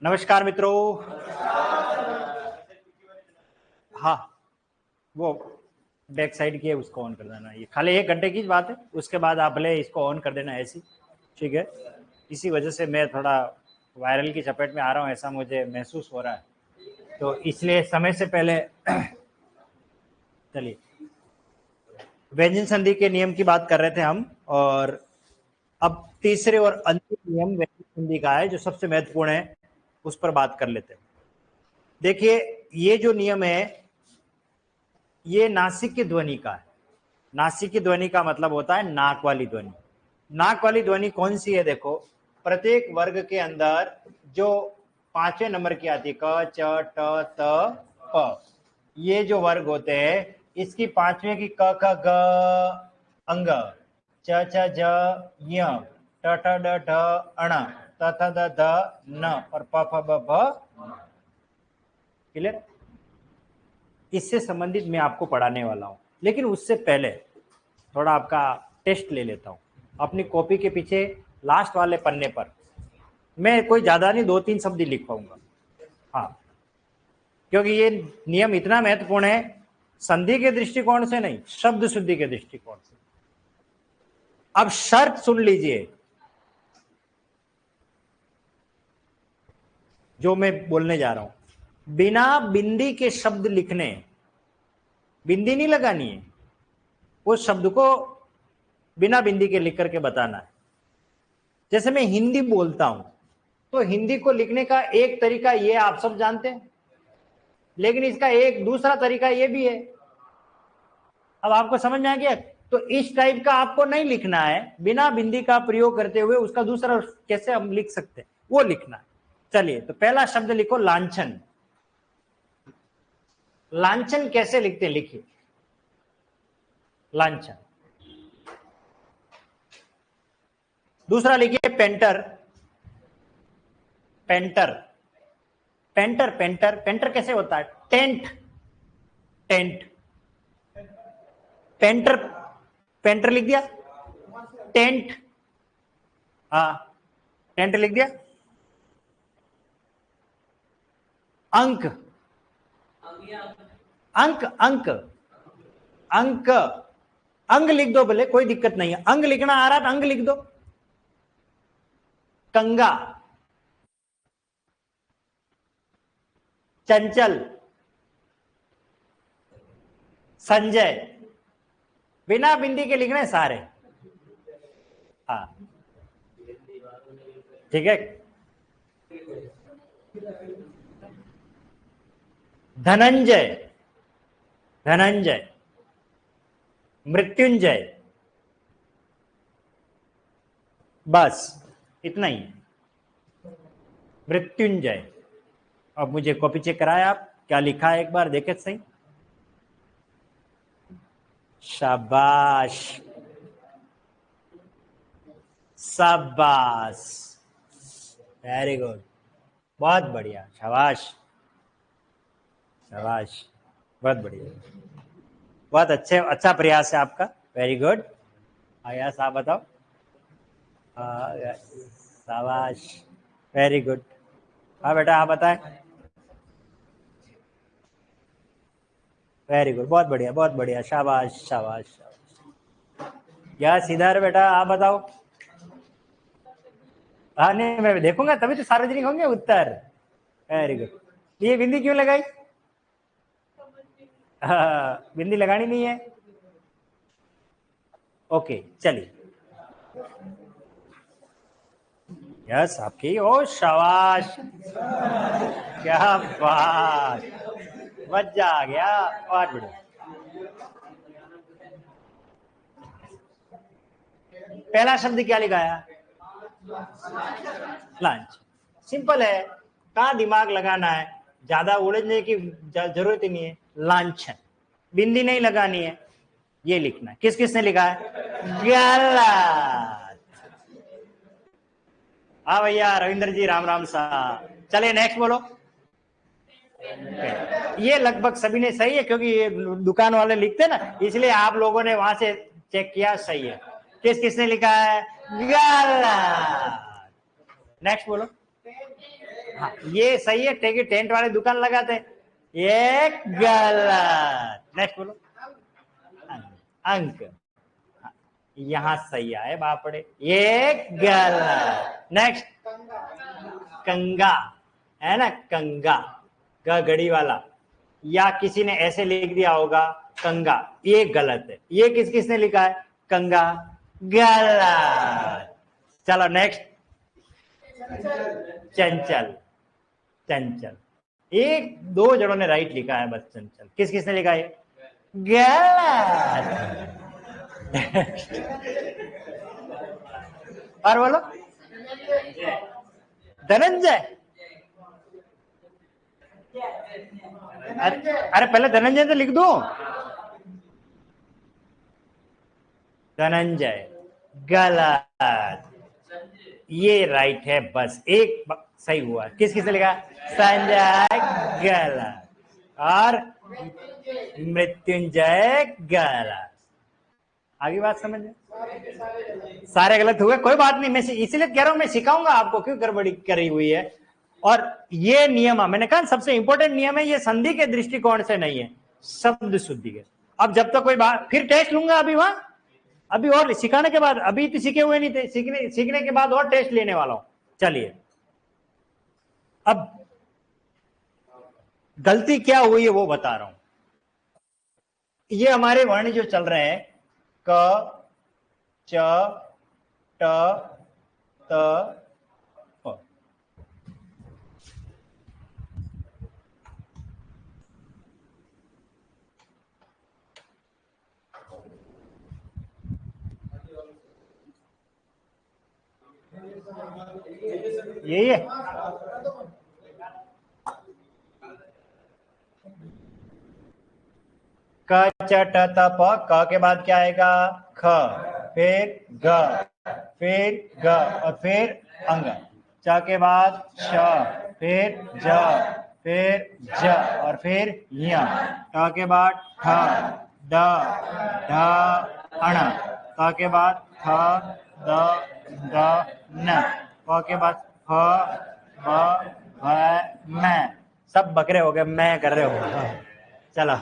नमस्कार मित्रों। हाँ, वो बैक साइड की है, उसको ऑन कर देना। ये खाली 1 घंटे की बात है, उसके बाद आप भले इसको ऑन कर देना ऐसी, ठीक है। इसी वजह से मैं थोड़ा वायरल की चपेट में आ रहा हूँ, ऐसा मुझे महसूस हो रहा है, तो इसलिए समय से पहले चलिए व्यंजन संधि के नियम की बात कर रहे थे हम, और अब तीसरे और अंतिम नियम व्यंजन संधि का है जो सबसे महत्वपूर्ण है, उस पर बात कर लेते हैं। देखिए, ये जो नियम है ये नासिक की ध्वनि का है। नासिक की ध्वनि का मतलब होता है नाक वाली ध्वनि। नाक वाली ध्वनि कौन सी है? देखो, प्रत्येक वर्ग के अंदर जो 5वें नंबर की आती है, क च ट त प, ये जो वर्ग होते हैं इसकी 5वें की क ख ग अंग, च छ ज य, ट ठ ड ढ अण, त थ द ध न और प फ ब भ। क्लियर? इससे संबंधित मैं आपको पढ़ाने वाला हूं, लेकिन उससे पहले थोड़ा आपका टेस्ट ले लेता हूं। अपनी कॉपी के पीछे लास्ट वाले पन्ने पर मैं कोई ज्यादा नहीं 2-3 शब्द ही लिख पाऊंगा, हाँ, क्योंकि ये नियम इतना महत्वपूर्ण है, संधि के दृष्टिकोण से नहीं, शब्द शुद्धि के दृष्टिकोण से। अब शर्त सुन लीजिए जो मैं बोलने जा रहा हूं। बिना बिंदी के शब्द लिखने, बिंदी नहीं लगानी है, उस शब्द को बिना बिंदी के लिख करके बताना है। जैसे मैं हिंदी बोलता हूं तो हिंदी को लिखने का एक तरीका ये आप सब जानते हैं, लेकिन इसका एक दूसरा तरीका ये भी है। अब आपको समझ में आ गया? तो इस टाइप का आपको नहीं लिखना है, बिना बिंदी का प्रयोग करते हुए उसका दूसरा कैसे हम लिख सकते हैं वो लिखना है। चलिए, तो पहला शब्द लिखो लांछन। लांछन कैसे लिखते हैं? लिखिए लांछन। दूसरा लिखिए painter. Painter, painter, painter, painter कैसे होता है? टेंट, टेंट, पेंटर, पेंटर लिख दिया। टेंट, हाँ, टेंट लिख दिया। अंक, अंक, अंक, अंक, अंग लिख दो भले, कोई दिक्कत नहीं है। अंग लिखना आ रहा है तो अंग लिख दो। कंगा, चंचल, संजय, बिना बिंदी के लिखने सारे, हाँ, ठीक है। धनंजय, धनंजय, मृत्युंजय, बस इतना ही, मृत्युंजय। अब मुझे कॉपी चेक कराए आप, क्या लिखा है एक बार देखे सही। शाबाश, शाबाश, वेरी गुड, बहुत बढ़िया, शाबाश, शाबाश, बहुत बढ़िया, बहुत अच्छे, अच्छा प्रयास है आपका, वेरी गुड। आया साहब बताओ। शाबाश, वेरी गुड। हाँ बेटा, आप बताएं। वेरी गुड, बहुत बढ़िया, बहुत बढ़िया, शाबाश, शाबाश, शाबाश। यस, इधर बेटा, आप बताओ। हाँ, नहीं, मैं देखूंगा तभी तो सार्वजनिक होंगे उत्तर। Very good. ये बिंदी क्यों लगाई? बिंदी लगानी नहीं है। ओके, चलिए। यस, आपकी, ओ शाबाश, क्या बात, मजा आ गया, बहुत बढ़िया। पहला शब्द क्या लिखाया? लंच। सिंपल है, कहाँ दिमाग लगाना है, ज्यादा उलझने की जरूरत ही नहीं है। लांछन, बिंदी नहीं लगानी है, ये लिखना है। किस किसने लिखा है? गलत। हाँ भैया, रविंद्र जी, राम राम साहब। चलिए नेक्स्ट बोलो। ये लगभग सभी ने सही है, क्योंकि ये दुकान वाले लिखते ना, इसलिए आप लोगों ने वहां से चेक किया, सही है। किस किसने लिखा है? गलत। नेक्स्ट बोलो। हाँ ये सही है, टेंट वाले दुकान लगाते हैं, ये गलत। नेक्स्ट बोलो। अंक, यहां सही आए बापड़े, ये गलत। नेक्स्ट, कंगा है ना, कंगा, गड़ी वाला, या किसी ने ऐसे लिख दिया होगा कंगा, ये गलत है। ये किसने लिखा है, कंगा, गलत। चलो नेक्स्ट, चंचल, चंचल, एक दो जड़ों ने राइट लिखा है बस, चंचल। किसने लिखा है, गलत। और बोलो, धनंजय। अरे पहले धनंजय तो लिख दो, धनंजय, गलत। ये राइट है, बस एक सही हुआ। किसने लिखा, संजय, गलत। और मृत्युंजय, गलत। आगे बात समझ, सारे गलत हुए, कोई बात नहीं, मैं इसीलिए कह रहा हूं, मैं सिखाऊंगा आपको क्यों गड़बड़ी करी हुई है। और ये नियम मैंने कहा सबसे इंपॉर्टेंट नियम है, ये संधि के दृष्टिकोण से नहीं है, शब्द शुद्धि के। अब जब तक कोई बात, फिर टेस्ट लूंगा अभी वहां, अभी और सिखाने के बाद, अभी तो सीखे हुए नहीं थे, सीखने के बाद और टेस्ट लेने वाला हूं। चलिए, अब गलती क्या हुई है वो बता रहा हूं। ये हमारे वर्ण जो चल रहे हैं, क, च, ट, त, प। यही है, क, च, ट, त, प। क के बाद क्या आएगा, ख, फिर ग, फिर ग, और फिर अंग। च के बाद छ, फिर ज, फिर ज, और फिर य। ट के बाद ठ, ड, ढ, अण। त के बाद थ, द, द, न। प के बाद फ, ब, भ, म। सब बकरे हो गए, मैं कर रहे हो। चलो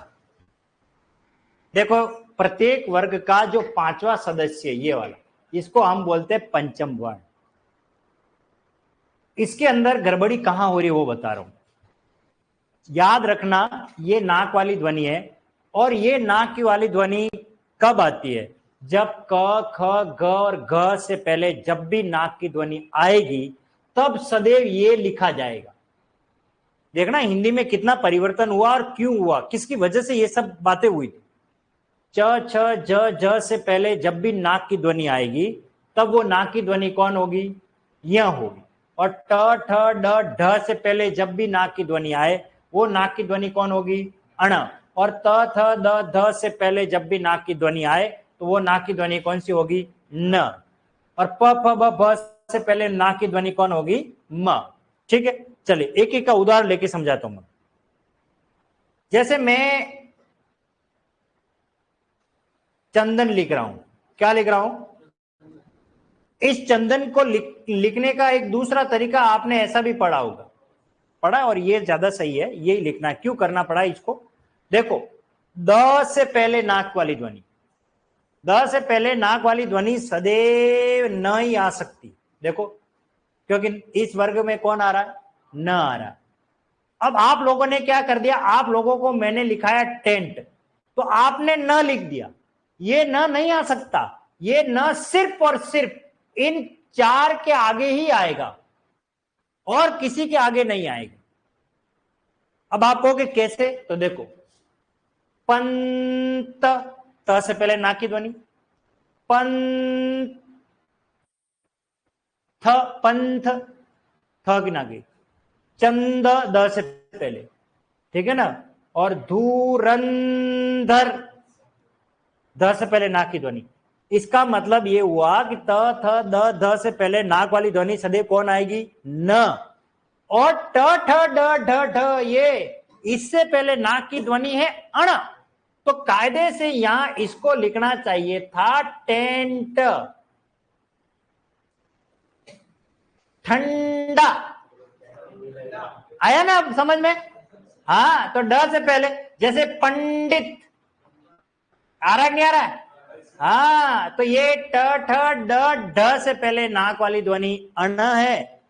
देखो, प्रत्येक वर्ग का जो पांचवा सदस्य, ये वाला, इसको हम बोलते हैं पंचम वर्ण। इसके अंदर गड़बड़ी कहां हो रही है वो बता रहा हूं। याद रखना, ये नाक वाली ध्वनि है, और ये नाक की वाली ध्वनि कब आती है, जब क, ख, ग और घ से पहले जब भी नाक की ध्वनि आएगी, तब सदैव ये लिखा जाएगा। देखना हिंदी में कितना परिवर्तन हुआ और क्यों हुआ, किसकी वजह से ये सब बातें हुई थी। च, छ, ज, झ से पहले जब भी नाक की ध्वनि आएगी, तब वो नाक की ध्वनि कौन होगी, यह होगी। और ट, ठ, ड, ढ से पहले जब भी नाक की ध्वनि आए, वो नाक की ध्वनि कौन होगी, अण। और त, थ, द, ध से पहले जब भी नाक की ध्वनि आए, तो वो नाक की ध्वनि कौन सी होगी, न। और प, फ, ब, भ से पहले नाक की ध्वनि कौन होगी, म। ठीक है, चलिए एक एक का उदाहरण लेके समझाता हूं मैं। जैसे मैं चंदन लिख रहा हूं, क्या लिख रहा हूं, इस चंदन को लिखने का एक दूसरा तरीका आपने ऐसा भी पढ़ा होगा, पढ़ा, और ये ज्यादा सही है, यही लिखना है। क्यों करना पड़ा इसको, देखो, द से पहले नाक वाली ध्वनि, द से पहले नाक वाली ध्वनि सदैव न ही आ सकती, देखो, क्योंकि इस वर्ग में कौन आ रहा है, न आ रहा। अब आप लोगों ने क्या कर दिया, आप लोगों को मैंने लिखाया टेंट, तो आपने न लिख दिया, ये न नहीं आ सकता, ये न सिर्फ और सिर्फ इन चार के आगे ही आएगा, और किसी के आगे नहीं आएगा। अब आप कहोगे कैसे, तो देखो, पंत, त से पहले ना की ध्वनि, पंथ, पंथ, थ की ना की, चंद, द से पहले, ठीक है ना। और धुरंधर, ध से पहले नाक की ध्वनि। इसका मतलब ये हुआ कि त, थ, द, ध से पहले नाक वाली ध्वनि सदैव कौन आएगी, न। और ट, ठ, ड, ढ, ढ, ये इससे पहले नाक की ध्वनि है अण। तो कायदे से यहां इसको लिखना चाहिए था टेंट, ठंडा, आया ना अब समझ में? हाँ, तो ड से पहले जैसे पंडित, आ रहा है नहीं आ रहा है? हाँ, तो ये ट ठ ड ढ से पहले नाक वाली ध्वनि अण है,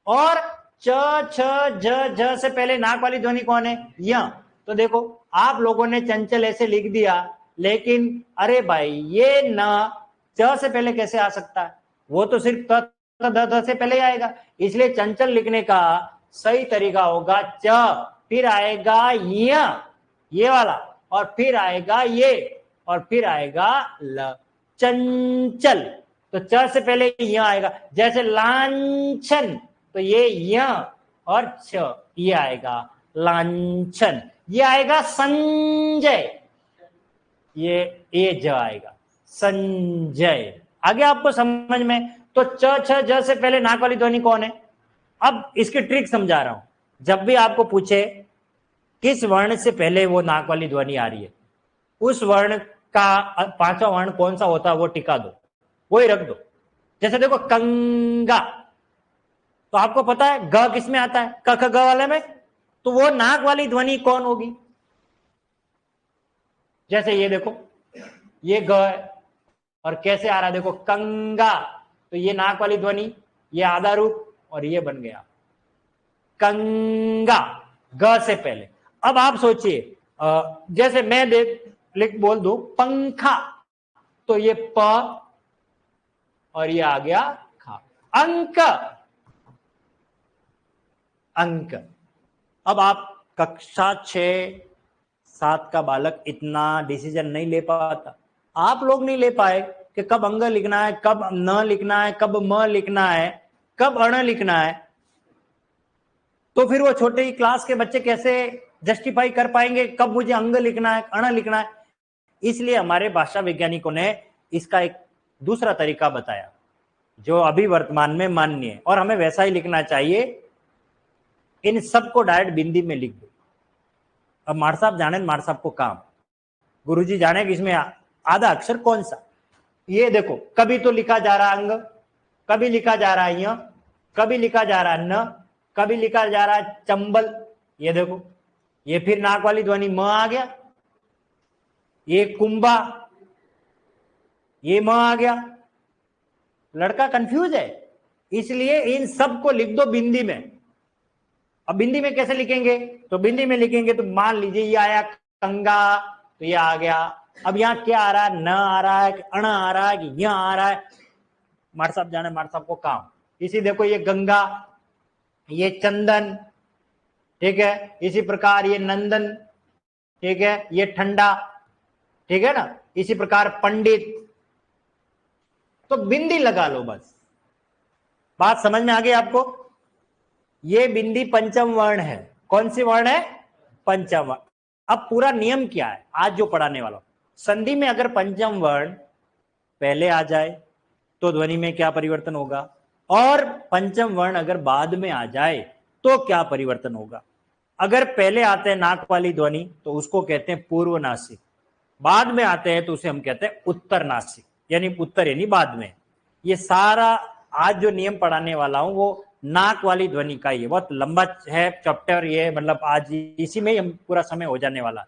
और च छ ज झ से पहले नाक वाली ध्वनि कौन है? य। तो देखो आप लोगों ने चंचल ऐसे लिख दिया, लेकिन अरे भाई ये न च से पहले कैसे आ सकता है? वो तो सिर्फ त द ध से पहले आएगा, इसलिए चंचल लिखने का सही तरीका होगा च, फिर आएगा ये वाला, और फिर आएगा ये, और फिर आएगा ल, चंचल। तो च से पहले य आएगा, जैसे लांछन, तो ये य और छ, ये आएगा लांछन। ये आएगा संजय, ये ज आएगा संजय। आगे आपको समझ में? तो च छ ज से पहले नाक वाली ध्वनि कौन है? अब इसकी ट्रिक समझा रहा हूं। जब भी आपको पूछे किस वर्ण से पहले वो नाक वाली ध्वनि आ रही है, उस वर्ण का पांचवा वर्ण कौन सा होता है वो टिका दो, वो ही रख दो। जैसे देखो कंगा, तो आपको पता है ग किस में आता है? क ख ग वाले में, तो वो नाक वाली ध्वनि कौन होगी? जैसे ये देखो, ये ग है, और कैसे आ रहा है देखो कंगा, तो ये नाक वाली ध्वनि, ये आधा रूप, और ये बन गया कंगा, ग से पहले। अब आप सोचिए, जैसे मैं लिख बोल दूं पंखा, तो ये प और ये आ गया खा। अंक, अंक। अब आप कक्षा 6-7 का बालक इतना डिसीजन नहीं ले पाता, आप लोग नहीं ले पाए कि कब अंग लिखना है, कब न लिखना है, कब म लिखना है, कब अण लिखना है। तो फिर वो छोटे ही क्लास के बच्चे कैसे जस्टिफाई कर पाएंगे कब मुझे अंग लिखना है, अण लिखना है? इसलिए हमारे भाषा वैज्ञानिकों ने इसका एक दूसरा तरीका बताया, जो अभी वर्तमान में मान्य है, और हमें वैसा ही लिखना चाहिए। इन सबको डायरेक्ट बिंदी में लिख दो। अब मार साहब जाने, मार साहब को काम, गुरुजी जाने कि इसमें आधा अक्षर कौन सा। ये देखो, कभी तो लिखा जा रहा अंग, कभी लिखा जा रहा है य, कभी लिखा जा रहा है न, कभी लिखा जा रहा है चंबल। ये देखो, ये फिर नाक वाली ध्वनि म आ गया, ये कुंभा, ये म आ गया। लड़का कंफ्यूज है, इसलिए इन सबको लिख दो बिंदी में। अब बिंदी में कैसे लिखेंगे? तो बिंदी में लिखेंगे तो मान लीजिए ये आया कंगा, तो ये आ गया। अब यहाँ क्या आ रहा है? न आ रहा है, अण आ रहा है, कि यहाँ आ रहा है? मार साहब जाने, मार साहब को काम। इसी देखो, ये गंगा, ये चंदन, ठीक है, इसी प्रकार ये नंदन, ठीक है, ये ठंडा, ठीक है ना, इसी प्रकार पंडित। तो बिंदी लगा लो बस। बात समझ में आ गई आपको? ये बिंदी पंचम वर्ण है। कौन सी वर्ण है? पंचम वर्ण। अब पूरा नियम क्या है आज जो पढ़ाने वाला हूं, संधि में अगर पंचम वर्ण पहले आ जाए तो ध्वनि में क्या परिवर्तन होगा, और पंचम वर्ण अगर बाद में आ जाए तो क्या परिवर्तन होगा। अगर पहले आते हैं नाक वाली ध्वनि तो उसको कहते हैं पूर्व नासिक, बाद में आते हैं तो उसे हम कहते हैं उत्तर नासिक, यानी उत्तर यानी बाद में। ये सारा आज जो नियम पढ़ाने वाला हूं वो नाक वाली ध्वनि का ही है। बहुत लंबा है चैप्टर ये, मतलब आज इसी में ही पूरा समय हो जाने वाला।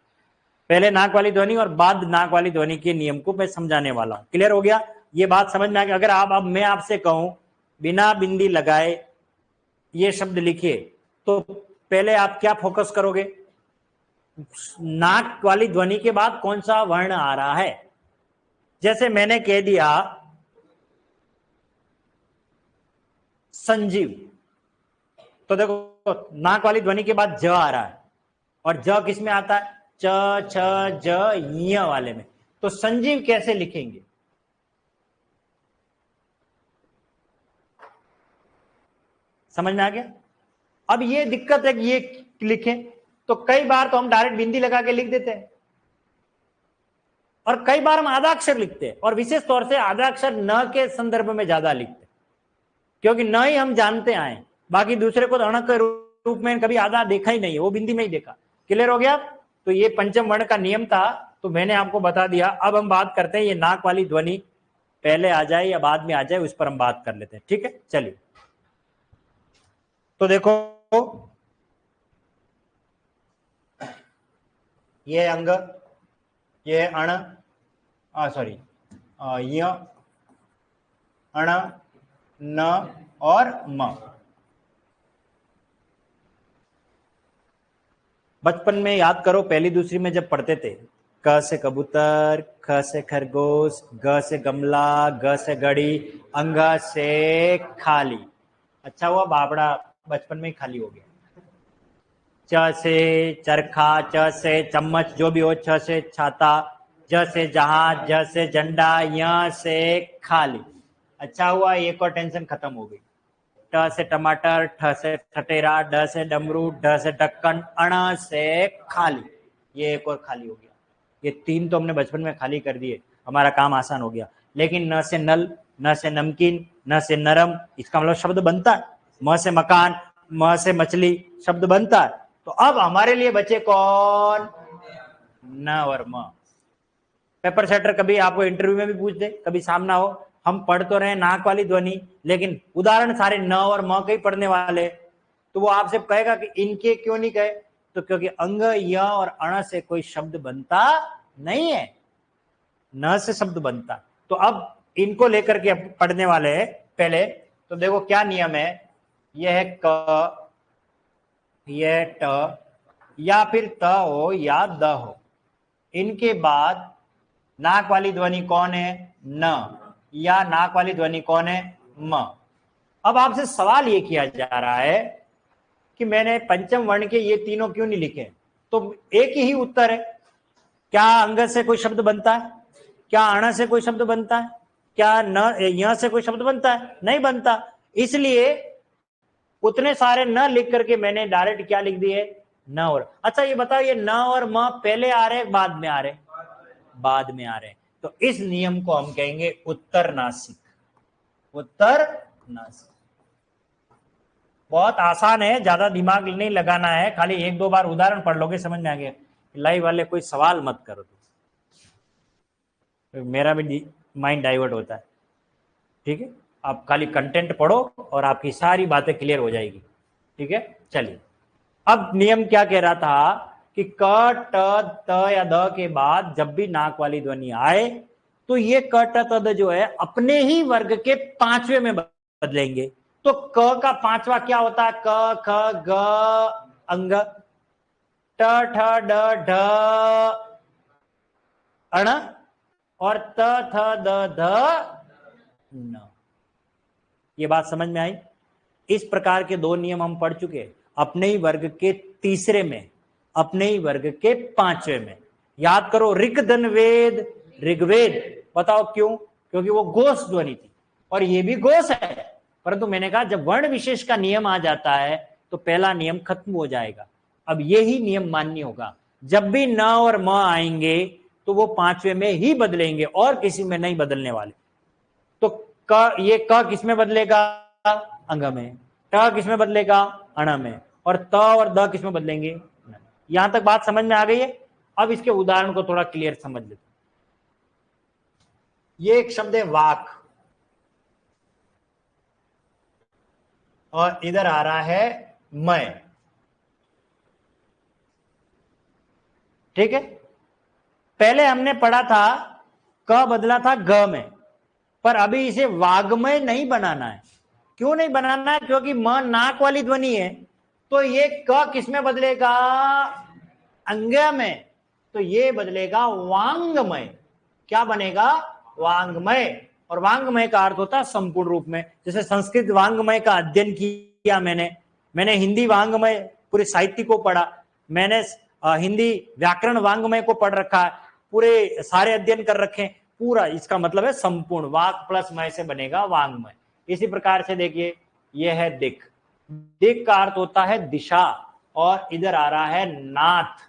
पहले नाक वाली ध्वनि और बाद नाक वाली ध्वनि के नियम को मैं समझाने वाला हूं। क्लियर हो गया? ये बात समझ में आ गई? अगर आप अब मैं आपसे कहूं बिना बिंदी लगाए ये शब्द लिखिए, तो पहले आप क्या फोकस करोगे? नाक वाली ध्वनि के बाद कौन सा वर्ण आ रहा है। जैसे मैंने कह दिया संजीव, तो देखो नाक वाली ध्वनि के बाद ज आ रहा है, और ज किस में आता है? च छ ज य वाले में। तो संजीव कैसे लिखेंगे? समझ में आ गया? अब ये दिक्कत है कि ये लिखें, तो कई बार तो हम डायरेक्ट बिंदी लगा के लिख देते हैं, और कई बार हम आधा अक्षर लिखते हैं, और विशेष तौर से आधा अक्षर न के संदर्भ में ज्यादा लिखते हैं, क्योंकि न ही हम जानते आए, बाकी दूसरे को अण के रूप में कभी आधा देखा ही नहीं है, वो बिंदी में ही देखा। क्लियर हो गया? तो ये पंचम वर्ण का नियम था, तो मैंने आपको बता दिया। अब हम बात करते हैं ये नाक वाली ध्वनि पहले आ जाए या बाद में आ जाए, उस पर हम बात कर लेते हैं। ठीक है, चलिए। तो देखो ये है अंग, ये है अण, सॉरी य, अण, न और म। बचपन में याद करो, पहली दूसरी में जब पढ़ते थे, क से कबूतर, ख से खरगोश, ग से गमला, ग से घड़ी, अंग से खाली। अच्छा हुआ बाबड़ा बचपन में ही खाली हो गया। च से चरखा, च से चम्मच, जो भी हो, छ से छाता, ज से जहाज, ज से झंडा, य से खाली। अच्छा हुआ एक और टेंशन खत्म हो गई। ट से टमाटर, ठ से ठटेरा, ड से डमरू, ढ से ढक्कन, अण से खाली। ये एक और खाली हो गया। ये 3 तो हमने बचपन में खाली कर दिए, हमारा काम आसान हो गया। लेकिन न से नल, न से नमकीन, न से नरम, इसका मतलब शब्द बनता है। म से मकान, म से मछली, शब्द बनता है। तो अब हमारे लिए बचे कौन? न और म। पेपर सेटर कभी आपको इंटरव्यू में भी पूछ दे, कभी सामना हो, हम पढ़ तो रहे नाक वाली ध्वनि, लेकिन उदाहरण सारे न और म के ही पढ़ने वाले, तो वो आपसे कहेगा कि इनके क्यों नहीं कहे? तो क्योंकि अंग, य और अण से कोई शब्द बनता नहीं है, न से शब्द बनता। तो अब इनको लेकर के पढ़ने वाले हैं पहले। तो देखो क्या नियम है, यह है क, यह ट, या फिर त हो या द हो, इनके बाद नाक वाली ध्वनि कौन है? न, या नाक वाली ध्वनि कौन है? म। अब आपसे सवाल ये किया जा रहा है कि मैंने पंचम वर्ण के ये तीनों क्यों नहीं लिखे? तो एक ही उत्तर है, क्या अंग से कोई शब्द बनता है? क्या अण से कोई शब्द बनता है? क्या न य से कोई शब्द बनता है? नहीं बनता। इसलिए उतने सारे न लिख करके मैंने डायरेक्ट क्या लिख दिए? न और। अच्छा ये बताओ, ये न और म पहले आ रहे बाद में आ रहे? बाद में आ रहे हैं। तो इस नियम को हम कहेंगे उत्तर नासिक। उत्तर नासिक बहुत आसान है, ज्यादा दिमाग नहीं लगाना है, खाली 1-2 बार उदाहरण पढ़ लोगे, समझ में आ गया। लाइव वाले कोई सवाल मत करो, तो मेरा भी माइंड डाइवर्ट होता है। ठीक है, आप खाली कंटेंट पढ़ो और आपकी सारी बातें क्लियर हो जाएगी। ठीक है, चलिए। अब नियम क्या कह रहा था कि क, ट, त या द के बाद जब भी नाक वाली ध्वनि आए, तो ये क, ट, त, द जो है अपने ही वर्ग के 5वें में बदलेंगे। तो क का 5वां क्या होता है? क, ख, ग, अंग, ट, ठ, ड, ढ, अण, और त, थ, द, ध, न। ये बात समझ में आई? इस प्रकार के 2 नियम हम पढ़ चुके, अपने ही वर्ग के तीसरे में, अपने ही वर्ग के 5वें में। याद करो, ऋक धन वेद, ऋग्वेद। बताओ क्यों? क्योंकि वो घोष ध्वनि थी, और ये भी घोष है। परंतु मैंने कहा जब वर्ण विशेष का नियम आ जाता है तो पहला नियम खत्म हो जाएगा। अब यही नियम मान्य होगा, जब भी न और म आएंगे तो वो 5वें में ही बदलेंगे और किसी में नहीं बदलने वाले। तो ये क किस में बदलेगा? अंग में। ट किस में बदलेगा? अण में। और त और द किस में बदलेंगे? यहां तक बात समझ में आ गई है? अब इसके उदाहरण को थोड़ा क्लियर समझ लेते। ये एक शब्द है वाक, और इधर आ रहा है मय। ठीक है, पहले हमने पढ़ा था क बदला था ग में, पर अभी इसे वाग्मय नहीं बनाना है। क्यों नहीं बनाना है? क्योंकि म नाक वाली ध्वनि है, तो ये क किस में बदलेगा? अंग में। तो ये बदलेगा वांगमय। क्या बनेगा? वांगमय। और वांगमय का अर्थ होता है संपूर्ण रूप में। जैसे संस्कृत वांगमय का अध्ययन किया मैंने हिंदी वांगमय पूरे साहित्य को पढ़ा, मैंने हिंदी व्याकरण वांगमय को पढ़ रखा है, पूरे सारे अध्ययन कर रखे हैं पूरा। इसका मतलब है संपूर्ण, वाक प्लस मय से बनेगा वांगमय। इसी प्रकार से देखिए, यह है दिक। दिक का अर्थ होता है दिशा, और इधर आ रहा है नाथ,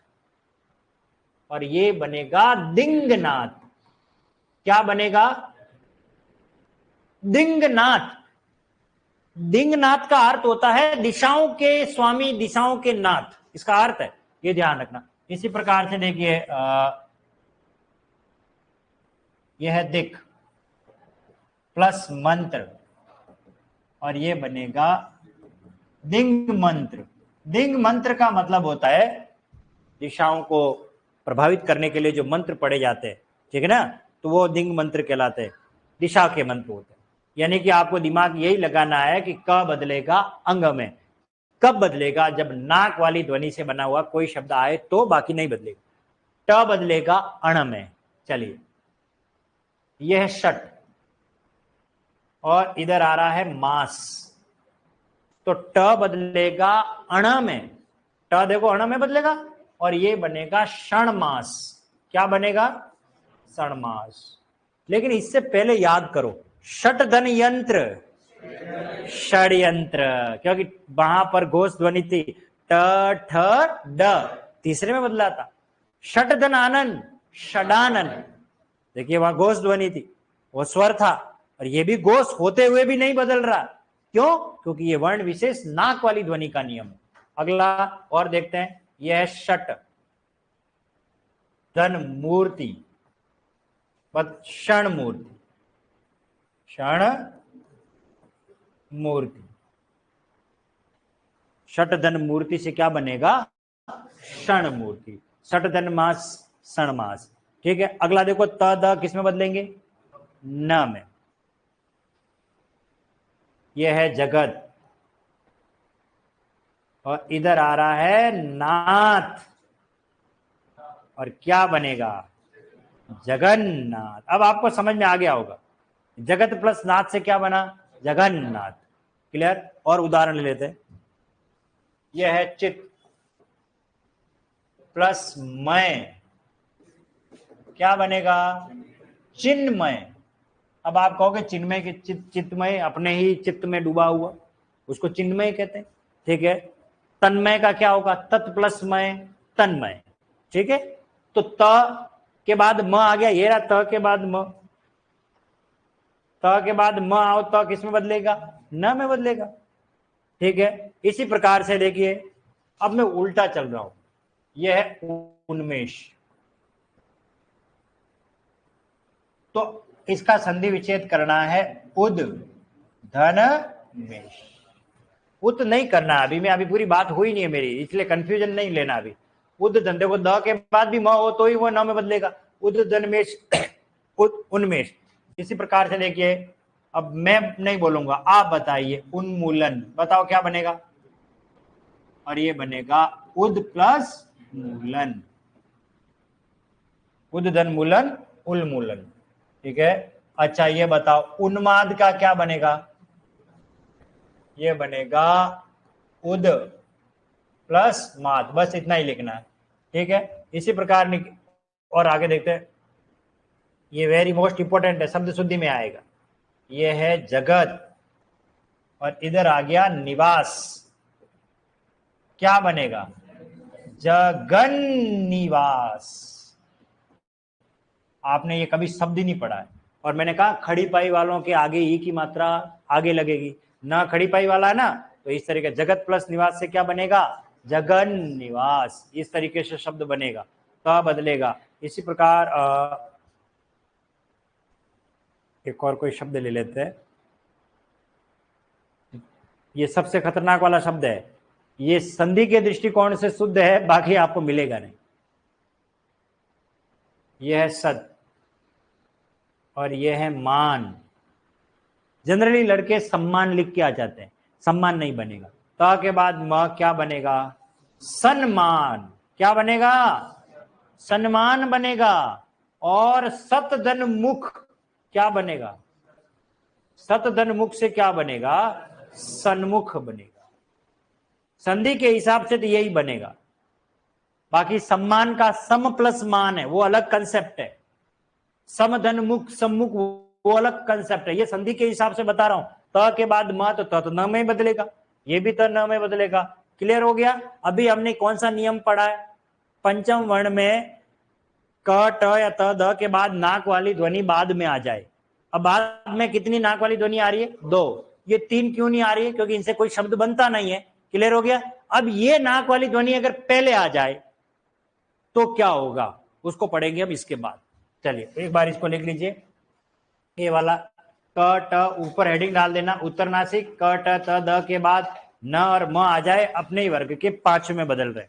और ये बनेगा दिंगनाथ। क्या बनेगा? दिंगनाथ। दिंगनाथ का अर्थ होता है दिशाओं के स्वामी, दिशाओं के नाथ, इसका अर्थ है, ये ध्यान रखना। इसी प्रकार से देखिए, यह है दिक प्लस मंत्र, और ये बनेगा दिंग मंत्र। दिंग मंत्र का मतलब होता है दिशाओं को प्रभावित करने के लिए जो मंत्र पढ़े जाते हैं, ठीक है ना, तो वो दिंग मंत्र कहलाते हैं, दिशा के मंत्र होते हैं। यानी कि आपको दिमाग यही लगाना है कि क बदलेगा अंग में, कब बदलेगा, जब नाक वाली ध्वनि से बना हुआ कोई शब्द आए तो, बाकी नहीं बदलेगा। ट बदलेगा अण में। चलिए, यह है षट, और इधर आ रहा है मास, तो ट बदलेगा अण में, ट देखो अण में बदलेगा, और ये बनेगा क्षण मास। क्या बनेगा? क्षण मास। लेकिन इससे पहले याद करो, षट धन यंत्र, षड्यंत्र, क्योंकि वहां पर घोष ध्वनि थी, ट ठ ड, तीसरे में बदला था। षट धन आनंद, षडानन, देखिए वहां घोष ध्वनि थी, वो स्वर था, और ये भी घोष होते हुए भी नहीं बदल रहा। क्यों? क्योंकि ये वर्ण विशेष नाक वाली ध्वनि का नियम है। अगला और देखते हैं, यह है षट धन मूर्ति, क्षण मूर्ति, क्षण मूर्ति। षट धन मूर्ति से क्या बनेगा? क्षण मूर्ति। षट धन मास, क्षण मास। ठीक है, अगला देखो, त द किस में बदलेंगे? न में। यह है जगत, और इधर आ रहा है नाथ, और क्या बनेगा? जगन्नाथ। अब आपको समझ में आ गया होगा, जगत प्लस नाथ से क्या बना? जगन्नाथ। क्लियर? और उदाहरण ले लेते हैं। यह है चित प्लस मय, क्या बनेगा? चिन्मय। अब आप कहोगे चिन्मय के चित्तमय, अपने ही चित्त में डूबा हुआ, उसको चिन्मय कहते हैं। ठीक है, तन्मय का क्या होगा? तत् प्लस मय, तन्मय। ठीक है, तो त के बाद म आ गया, ये रहा त के बाद म, त के बाद म आओ, त किस में बदलेगा? न में बदलेगा। ठीक है, इसी प्रकार से देखिए, अब मैं उल्टा चल रहा हूं, यह है उन्मेष, तो इसका संधि विच्छेद करना है, उद धन मेष। उत नहीं करना अभी, मैं अभी पूरी बात हुई नहीं है मेरी, इसलिए कंफ्यूजन नहीं लेना अभी। उद धन, देखो द के बाद भी म हो तो ही वो न में बदलेगा, उद धनमेश उन्मेष। इसी प्रकार से देखिए, अब मैं नहीं बोलूंगा, आप बताइए, उन्मूलन, बताओ क्या बनेगा? और ये बनेगा उद प्लस मूलन, उद धन मूलन, उन्मूलन। ठीक है, अच्छा ये बताओ, उन्माद का क्या बनेगा? ये बनेगा उद प्लस माद, बस इतना ही लिखना है। ठीक है, इसी प्रकार और आगे देखते हैं, ये वेरी मोस्ट इंपोर्टेंट है, शब्द शुद्धि में आएगा। ये है जगत, और इधर आ गया निवास, क्या बनेगा? जगन निवास। आपने ये कभी शब्द ही नहीं पढ़ा है, और मैंने कहा खड़ी पाई वालों के आगे ई की मात्रा आगे लगेगी, ना खड़ी पाई वाला है ना, तो इस तरीके जगत प्लस निवास से क्या बनेगा? जगन निवास। इस तरीके से शब्द बनेगा, तो बदलेगा। इसी प्रकार एक और कोई शब्द ले लेते हैं, ये सबसे खतरनाक वाला शब्द है, ये संधि के दृष्टिकोण से शुद्ध है, बाकी आपको मिलेगा नहीं। यह है सद, और यह है मान। जनरली लड़के सम्मान लिख के आ जाते हैं, सम्मान नहीं बनेगा। त के बाद म क्या बनेगा? सन्मान। क्या बनेगा? सम्मान बनेगा। और सतधन मुख क्या बनेगा? सतधन मुख से क्या बनेगा? सन्मुख बनेगा। संधि के हिसाब से तो यही बनेगा, बाकी सम्मान का सम प्लस मान है, वो अलग कंसेप्ट है। समधन मुख सम्मुख वो अलग कंसेप्ट है, ये संधि के हिसाब से बता रहा हूं। त के बाद म तो न में बदलेगा, ये भी तो न में बदलेगा। क्लियर हो गया? अभी हमने कौन सा नियम पढ़ा है? पंचम वर्ण में क ट या त द के बाद नाक वाली ध्वनि बाद में आ जाए। अब बाद में कितनी नाक वाली ध्वनि आ रही है? 2। ये 3 क्यों नहीं आ रही है? क्योंकि इनसे कोई शब्द बनता नहीं है। क्लियर हो गया? अब ये नाक वाली ध्वनि अगर पहले आ जाए तो क्या होगा, उसको पढ़ेंगे अब इसके बाद। चलिए एक बार इसको लिख लीजिए, ये वाला क ट ऊपर हेडिंग डाल देना, उत्तरनासिक क ट त द के बाद न और म आ जाए, अपने ही वर्ग के 5 में बदल रहे।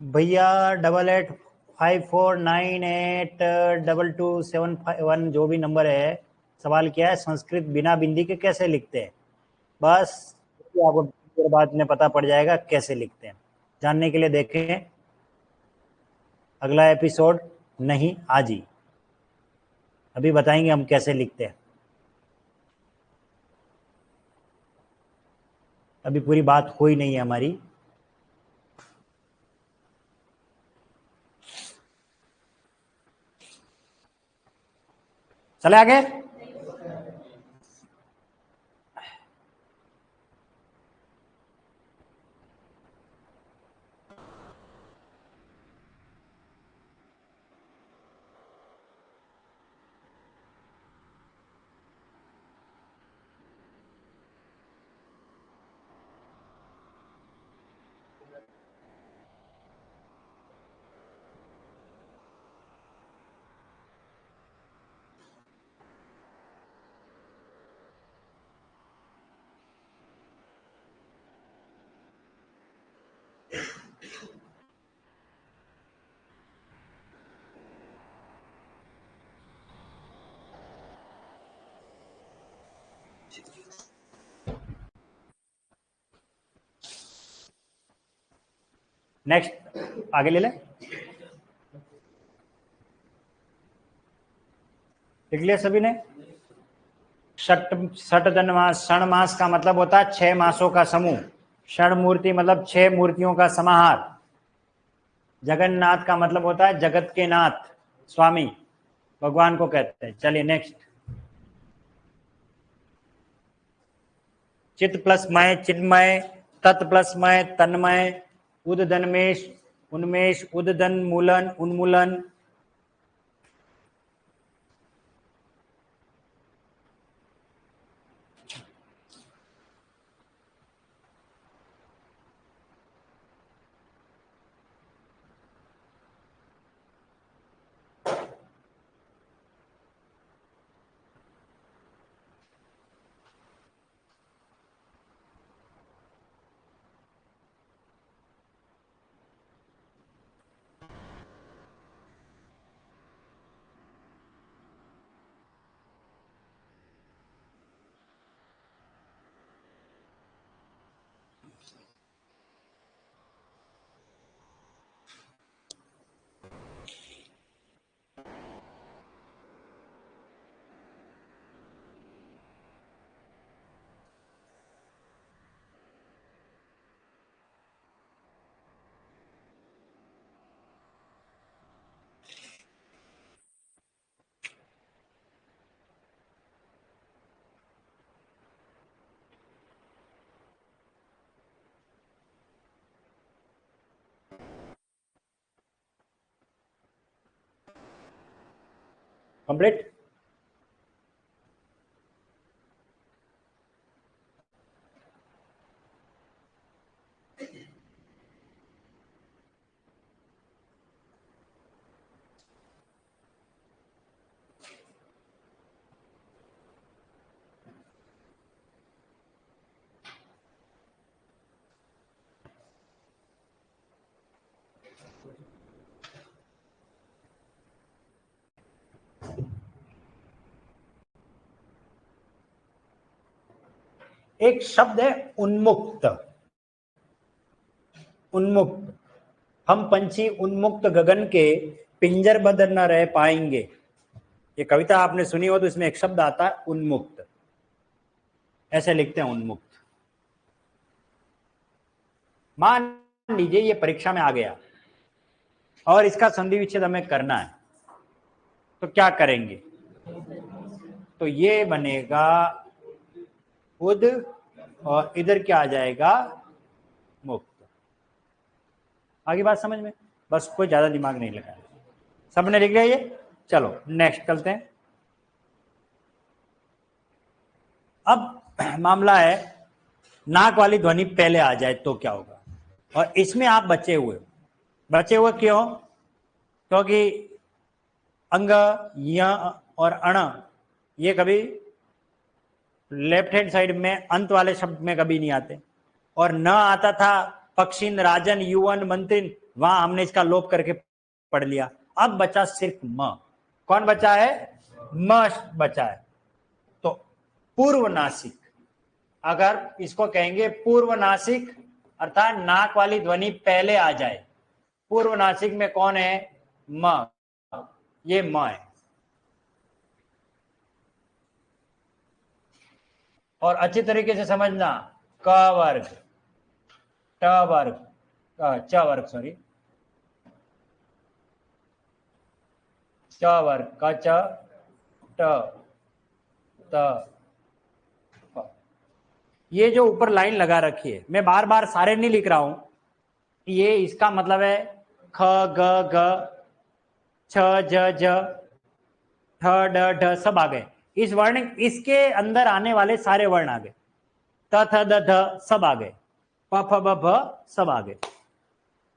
भैया 8854982271 जो भी नंबर है, सवाल क्या है, संस्कृत बिना बिंदी के कैसे लिखते हैं। बस आपको देर बाद में पता पड़ जाएगा कैसे लिखते हैं। जानने के लिए देखें अगला एपिसोड, नहीं आज ही, अभी बताएंगे हम कैसे लिखते हैं। अभी पूरी बात हुई नहीं है हमारी। चले आगे। नेक्स्ट आगे ले ले। लिख लिया सभी ने। षट धन मास, षण मास का मतलब होता है 6 मासों का समूह। षण मूर्ति मतलब 6 मूर्तियों का समाहार। जगन्नाथ का मतलब होता है जगत के नाथ, स्वामी, भगवान को कहते हैं। चलिए नेक्स्ट। चित प्लस मय चिन्मय, तत् प्लस मय तन्मय, उदधन्मेश उन्मेष, उदधन मूलन उन्मूलन। कंप्लीट। एक शब्द है उन्मुक्त। उन्मुक्त, हम पंछी उन्मुक्त गगन के पिंजरबद्ध न रह पाएंगे। ये कविता आपने सुनी हो तो इसमें एक शब्द आता है उन्मुक्त, ऐसे लिखते हैं उन्मुक्त। मान लीजिए ये परीक्षा में आ गया और इसका संधि विच्छेद हमें करना है, तो क्या करेंगे? तो ये बनेगा उद और इधर क्या आ जाएगा? मुक्त। आगे बात समझ में? बस कोई ज्यादा दिमाग नहीं लगाया, सबने लिख लिया ये। चलो नेक्स्ट चलते हैं। अब मामला है नाक वाली ध्वनि पहले आ जाए तो क्या होगा, और इसमें आप बचे हुए क्यों? क्योंकि अंग, य और अण ये कभी लेफ्ट हैंड साइड में अंत वाले शब्द में कभी नहीं आते, और न आता था पक्षिन, राजन, युवन, मंत्रिन, वहां हमने इसका लोप करके पढ़ लिया। अब बचा सिर्फ म। कौन बचा है? म बचा है। तो पूर्व नासिक, अगर इसको कहेंगे पूर्व नासिक, अर्थात नाक वाली ध्वनि पहले आ जाए। पूर्व नासिक में कौन है? म। ये म है। और अच्छी तरीके से समझना, क वर्ग, ट वर्ग, च वर्ग, सॉरी, च वर्ग, क च, ट, त, प। ये जो ऊपर लाइन लगा रखी है, मैं बार बार सारे नहीं लिख रहा हूं, ये इसका मतलब है ख ग ग, छ ज ज, ठ ड ढ सब आ गए। इस वर्ण, इसके अंदर आने वाले सारे वर्ण आ गए। त थ द ध सब आ गए। प फ ब भ सब आ गए।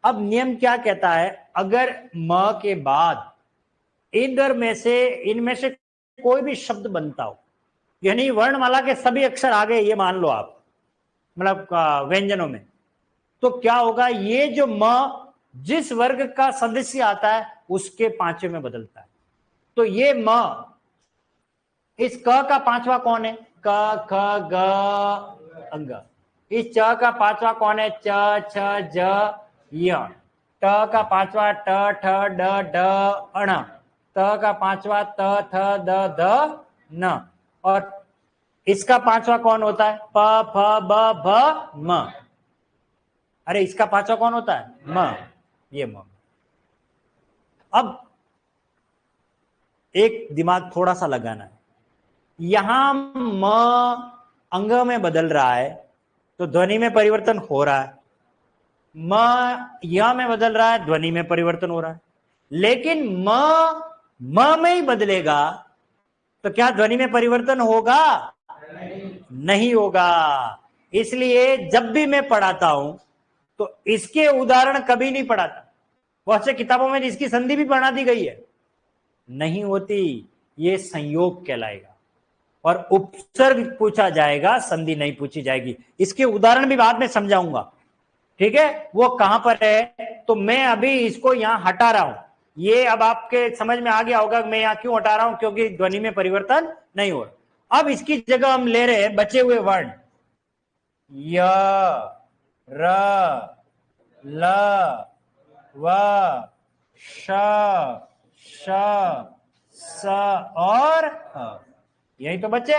अब नियम क्या कहता है? अगर म के बाद इनमें से कोई भी शब्द बनता हो, यानी वर्णमाला के सभी अक्षर आ गए, ये मान लो आप, मतलब व्यंजनों में, तो क्या होगा? ये जो म जिस वर्ग का सदस्य आता है उसके पांचवे में बदलता है। तो ये म, इस क का पांचवा कौन है? क ख ग अंग। इस च का पांचवा कौन है? च छ ज य। ट का पांचवा ट ठ ड ढ अण। त का पांचवा त थ द ध न। और इसका पांचवा कौन होता है? प फ ब भ म। अरे इसका पांचवा कौन होता है? म। ये म। अब एक दिमाग थोड़ा सा लगाना है, यहां म अंग में बदल रहा है तो ध्वनि में परिवर्तन हो रहा है, म य में बदल रहा है, ध्वनि में परिवर्तन हो रहा है। लेकिन म में ही बदलेगा तो क्या ध्वनि में परिवर्तन होगा? नहीं होगा। इसलिए जब भी मैं पढ़ाता हूं तो इसके उदाहरण कभी नहीं पढ़ाता। बहुत से किताबों में इसकी संधि भी पढ़ा दी गई है, नहीं होती। ये संयोग कहलाएगा और उपसर्ग पूछा जाएगा, संधि नहीं पूछी जाएगी। इसके उदाहरण भी बाद में समझाऊंगा, ठीक है? वो कहां पर है, तो मैं अभी इसको यहां हटा रहा हूं। ये अब आपके समझ में आ गया होगा मैं यहां क्यों हटा रहा हूं, क्योंकि ध्वनि में परिवर्तन नहीं हो रहा। अब इसकी जगह हम ले रहे हैं बचे हुए वर्ण, य, र, ल, व, श, श, स और ह। यही तो बचे।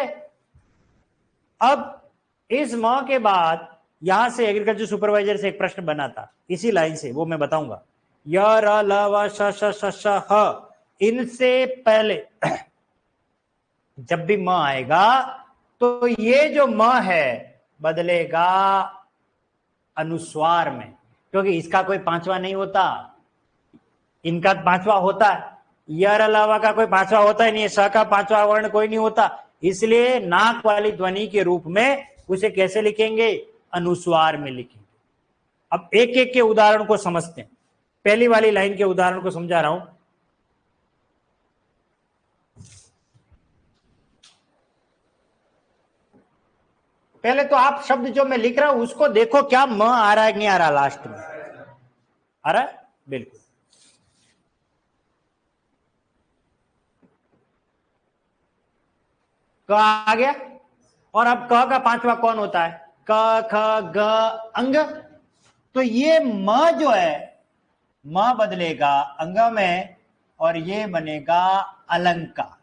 अब इस म के बाद यहां से एग्रीकल्चर सुपरवाइजर से एक प्रश्न बना था इसी लाइन से, वो मैं बताऊंगा। य, र, ल, व, श, श, श, श, ह, इनसे पहले जब भी म आएगा तो ये जो म है बदलेगा अनुस्वार में, क्योंकि इसका कोई पांचवा नहीं होता, इनका पांचवा होता है। यर अलावा का कोई पांचवा होता ही नहीं है, स का पांचवा वर्ण कोई नहीं होता। इसलिए नाक वाली ध्वनि के रूप में उसे कैसे लिखेंगे? अनुस्वार में लिखेंगे। अब एक एक के उदाहरण को समझते हैं। पहली वाली लाइन के उदाहरण को समझा रहा हूं। पहले तो आप शब्द जो मैं लिख रहा हूं उसको देखो, क्या म आ रहा है कि नहीं आ रहा? लास्ट में आ रहा है, बिल्कुल। क आ गया। और अब क का पांचवा कौन होता है? क ख ग अंग। तो ये म जो है, म बदलेगा अंग में और ये बनेगा अलंकार।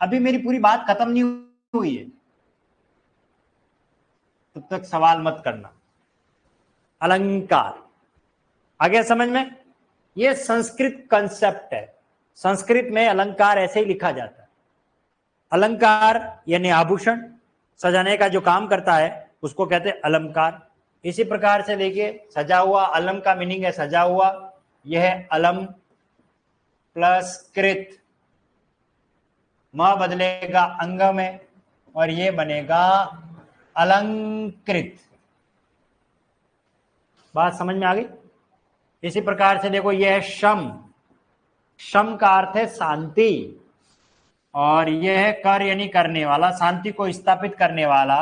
अभी मेरी पूरी बात खत्म नहीं हुई है, तब तक सवाल मत करना। अलंकार आ गया समझ में? ये संस्कृत कंसेप्ट है। संस्कृत में अलंकार ऐसे ही लिखा जाता है। अलंकार यानी आभूषण सजाने का जो काम करता है उसको कहते हैं अलंकार। इसी प्रकार से देखिए, सजा हुआ, अलम का मीनिंग है सजा हुआ। यह है अलम प्लस कृत। म बदलेगा अंग में और ये बनेगा अलंकृत। बात समझ में आ गई? इसी प्रकार से देखो, यह है शम। शम का अर्थ है शांति, और यह है कर यानी करने वाला, शांति को स्थापित करने वाला,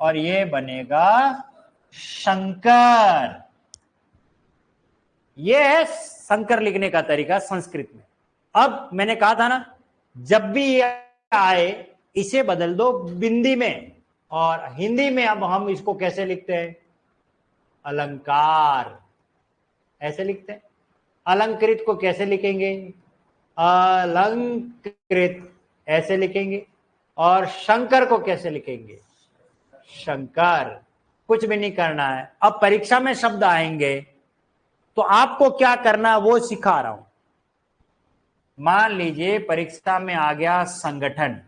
और ये बनेगा शंकर। ये है संकर लिखने का तरीका संस्कृत में। अब मैंने कहा था ना, जब भी ये आए इसे बदल दो बिंदी में, और हिंदी में अब हम इसको कैसे लिखते हैं? अलंकार, ऐसे लिखते हैं। अलंकृत को कैसे लिखेंगे? अलंकृत, ऐसे लिखेंगे। और शंकर को कैसे लिखेंगे? शंकर। कुछ भी नहीं करना है। अब परीक्षा में शब्द आएंगे तो आपको क्या करना वो सिखा रहा हूं। मान लीजिए परीक्षा में आ गया संगठन,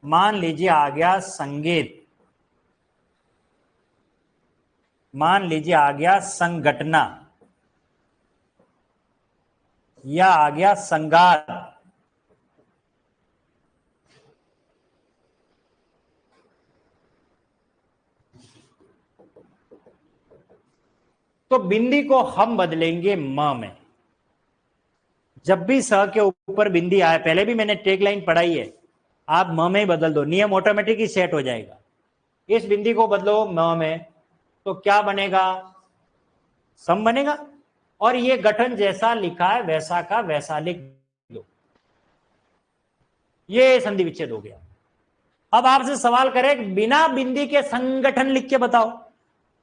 मान लीजिए आ गया संगीत, मान लीजिए आ गया संगठना, या आ गया संगात। तो बिंदी को हम बदलेंगे म में। जब भी स के ऊपर बिंदी आए, पहले भी मैंने टेक लाइन पढ़ाई है, आप म में ही बदल दो, नियम ऑटोमेटिक ही सेट हो जाएगा। इस बिंदी को बदलो म में, तो क्या बनेगा? सम बनेगा। और ये गठन जैसा लिखा है वैसा का वैसा लिख दो, ये संधि विच्छेद हो गया। अब आपसे सवाल करें बिना बिंदी के संगठन लिख के बताओ,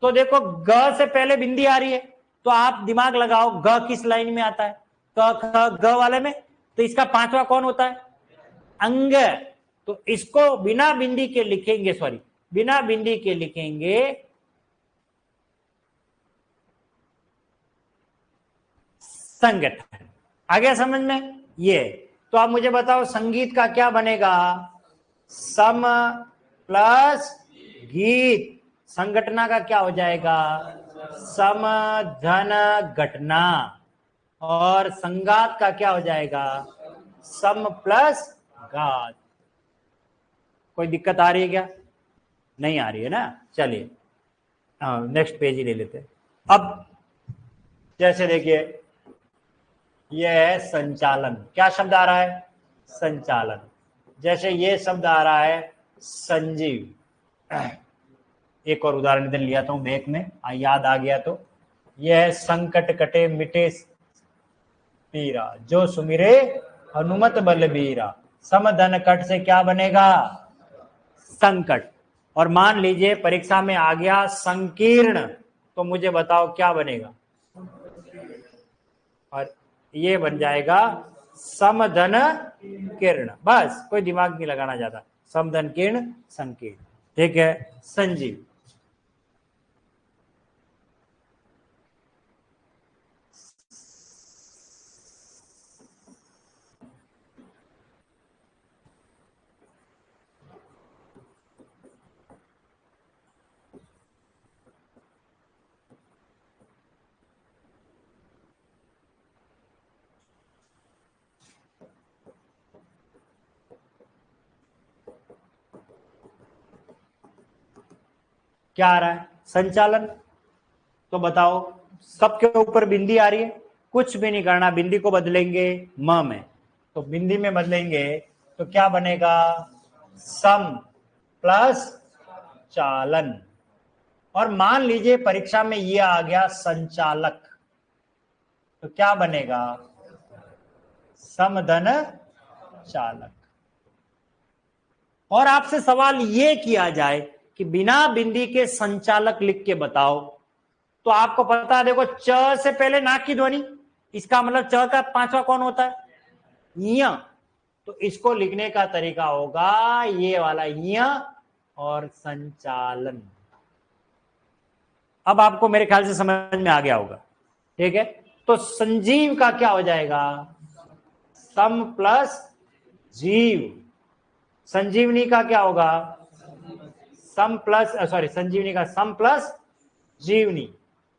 तो देखो ग से पहले बिंदी आ रही है, तो आप दिमाग लगाओ ग किस लाइन में आता है? क ख ग वाले में। तो इसका पांचवा कौन होता है? अंग। तो इसको बिना बिंदी के लिखेंगे, सॉरी बिना बिंदी के लिखेंगे संगठन। आ गया समझ में? ये तो आप मुझे बताओ संगीत का क्या बनेगा? सम प्लस गीत। संगठना का क्या हो जाएगा? सम धन घटना। और संगात का क्या हो जाएगा? सम प्लस गात। कोई दिक्कत आ रही है क्या? नहीं आ रही है ना? चलिए नेक्स्ट पेज ही ले लेते हैं। अब जैसे देखिए यह है संचालन, क्या शब्द आ रहा है? संचालन। जैसे ये शब्द आ रहा है संजीव। एक और उदाहरण दिन लिया था बैक में, याद आ गया तो। यह है संकट कटे मिटे पीरा, जो सुमिरे हनुमत बलबीरा। समधन कट से क्या बनेगा? संकट। और मान लीजिए परीक्षा में आ गया संकीर्ण, तो मुझे बताओ क्या बनेगा? और ये बन जाएगा समधन किर्ण। बस कोई दिमाग नहीं लगाना ज्यादा। समधन किर्ण संकीर्ण। ठीक है। संजीव। क्या आ रहा है? संचालन। तो बताओ सबके ऊपर बिंदी आ रही है, कुछ भी नहीं करना, बिंदी को बदलेंगे म में। तो बिंदी में बदलेंगे तो क्या बनेगा? सम प्लस चालन। और मान लीजिए परीक्षा में ये आ गया संचालक, तो क्या बनेगा? समधन चालक। और आपसे सवाल ये किया जाए कि बिना बिंदी के संचालक लिख के बताओ, तो आपको पता है देखो च से पहले नाक की ध्वनि, इसका मतलब च का पांचवा कौन होता है? य। तो इसको लिखने का तरीका होगा ये वाला य और संचालन। अब आपको मेरे ख्याल से समझ में आ गया होगा। ठीक है। तो संजीव का क्या हो जाएगा? सम प्लस जीव। संजीवनी का क्या होगा? सम प्लस सॉरी संजीवनी का सम प्लस जीवनी।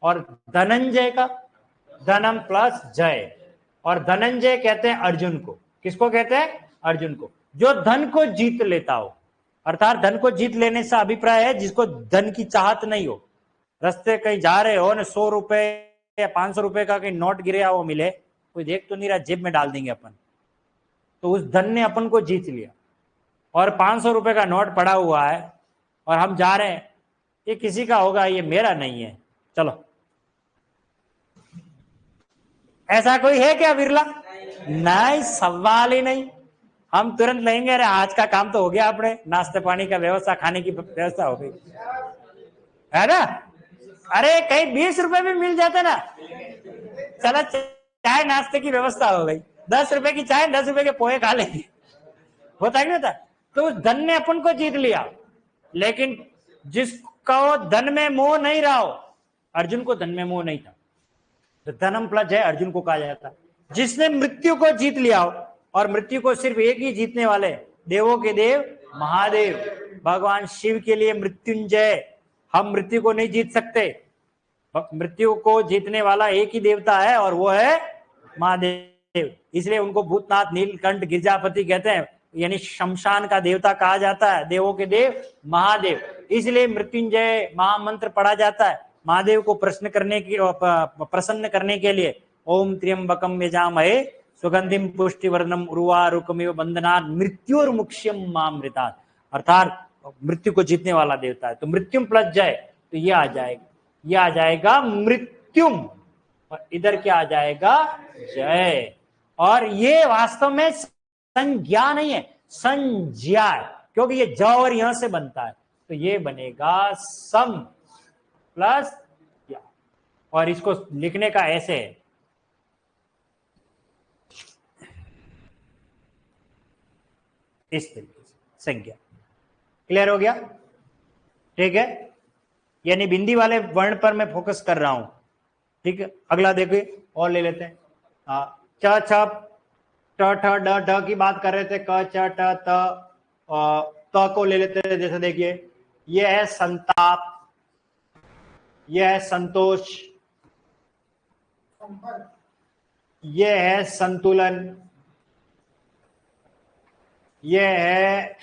और धनंजय का धनम प्लस जय। और धनंजय कहते हैं अर्जुन को। किसको कहते हैं? अर्जुन को, जो धन को जीत लेता हो। अर्थात धन को जीत लेने से अभिप्राय है जिसको धन की चाहत नहीं हो। रास्ते कहीं जा रहे हो ना, 100 रुपए या 500 रुपए का कहीं नोट गिरे वो मिले, कोई देख तो नहीं रहा, जेब में डाल देंगे अपन, तो उस धन ने अपन को जीत लिया। और 500 रुपए का नोट पड़ा हुआ है और हम जा रहे हैं, ये किसी का होगा, ये मेरा नहीं है, चलो ऐसा कोई है क्या बिरला? नहीं, सवाल ही नहीं। हम तुरंत लेंगे, अरे आज का काम तो हो गया, अपने नाश्ते पानी का व्यवस्था, खाने की व्यवस्था हो गई, है ना? अरे कहीं 20 रुपए में मिल जाता ना, चला चाय नाश्ते की व्यवस्था हो गई, 10 रुपए की चाय, 10 रुपए के पोहे खा लेंगे, होता है ना? तो उस धन ने अपन को जीत लिया। लेकिन जिसको धन में मोह नहीं रहा हो, अर्जुन को धन में मोह नहीं था, तो धनम प्लस जय अर्जुन को कहा जाता। जिसने मृत्यु को जीत लिया हो, और मृत्यु को सिर्फ एक ही जीतने वाले, देवों के देव महादेव भगवान शिव के लिए मृत्युंजय। हम मृत्यु को नहीं जीत सकते, मृत्यु को जीतने वाला एक ही देवता है, और वो है महादेव। इसलिए उनको भूतनाथ, नीलकंठ, गिरजापति कहते हैं, यानी शमशान का देवता कहा जाता है, देवों के देव महादेव। इसलिए मृत्युंजय महामंत्र पढ़ा जाता है महादेव को प्रसन्न करने के लिए। ओम त्र्यंबकम यजामहे सुगंधिम पुष्टिवर्धनम उर्वारुकमिव बंधनात् मृत्युर्मुक्ष्यम मामृतात्, अर्थात मृत्यु को जीतने वाला देवता है। तो मृत्युम प्लस जय, तो ये आ जाएगा, ये आ जाएगा मृत्युम, और इधर क्या आ जाएगा? जय। और ये वास्तव में संज्ञा नहीं है, संज्ञा है, क्योंकि ये ज और यहां से बनता है, तो ये बनेगा सम प्लस या। और इसको लिखने का ऐसे है, इस तरीके से, संज्ञा। क्लियर हो गया? ठीक है, यानी बिंदी वाले वर्ण पर मैं फोकस कर रहा हूं। ठीक है, अगला देखिए और ले लेते हैं। च छ ट ठ ड ढ की बात कर रहे थे, क च ट त को ले लेते हैं। जैसे देखिए, यह है संताप, यह है संतोष, यह है संतुलन, यह है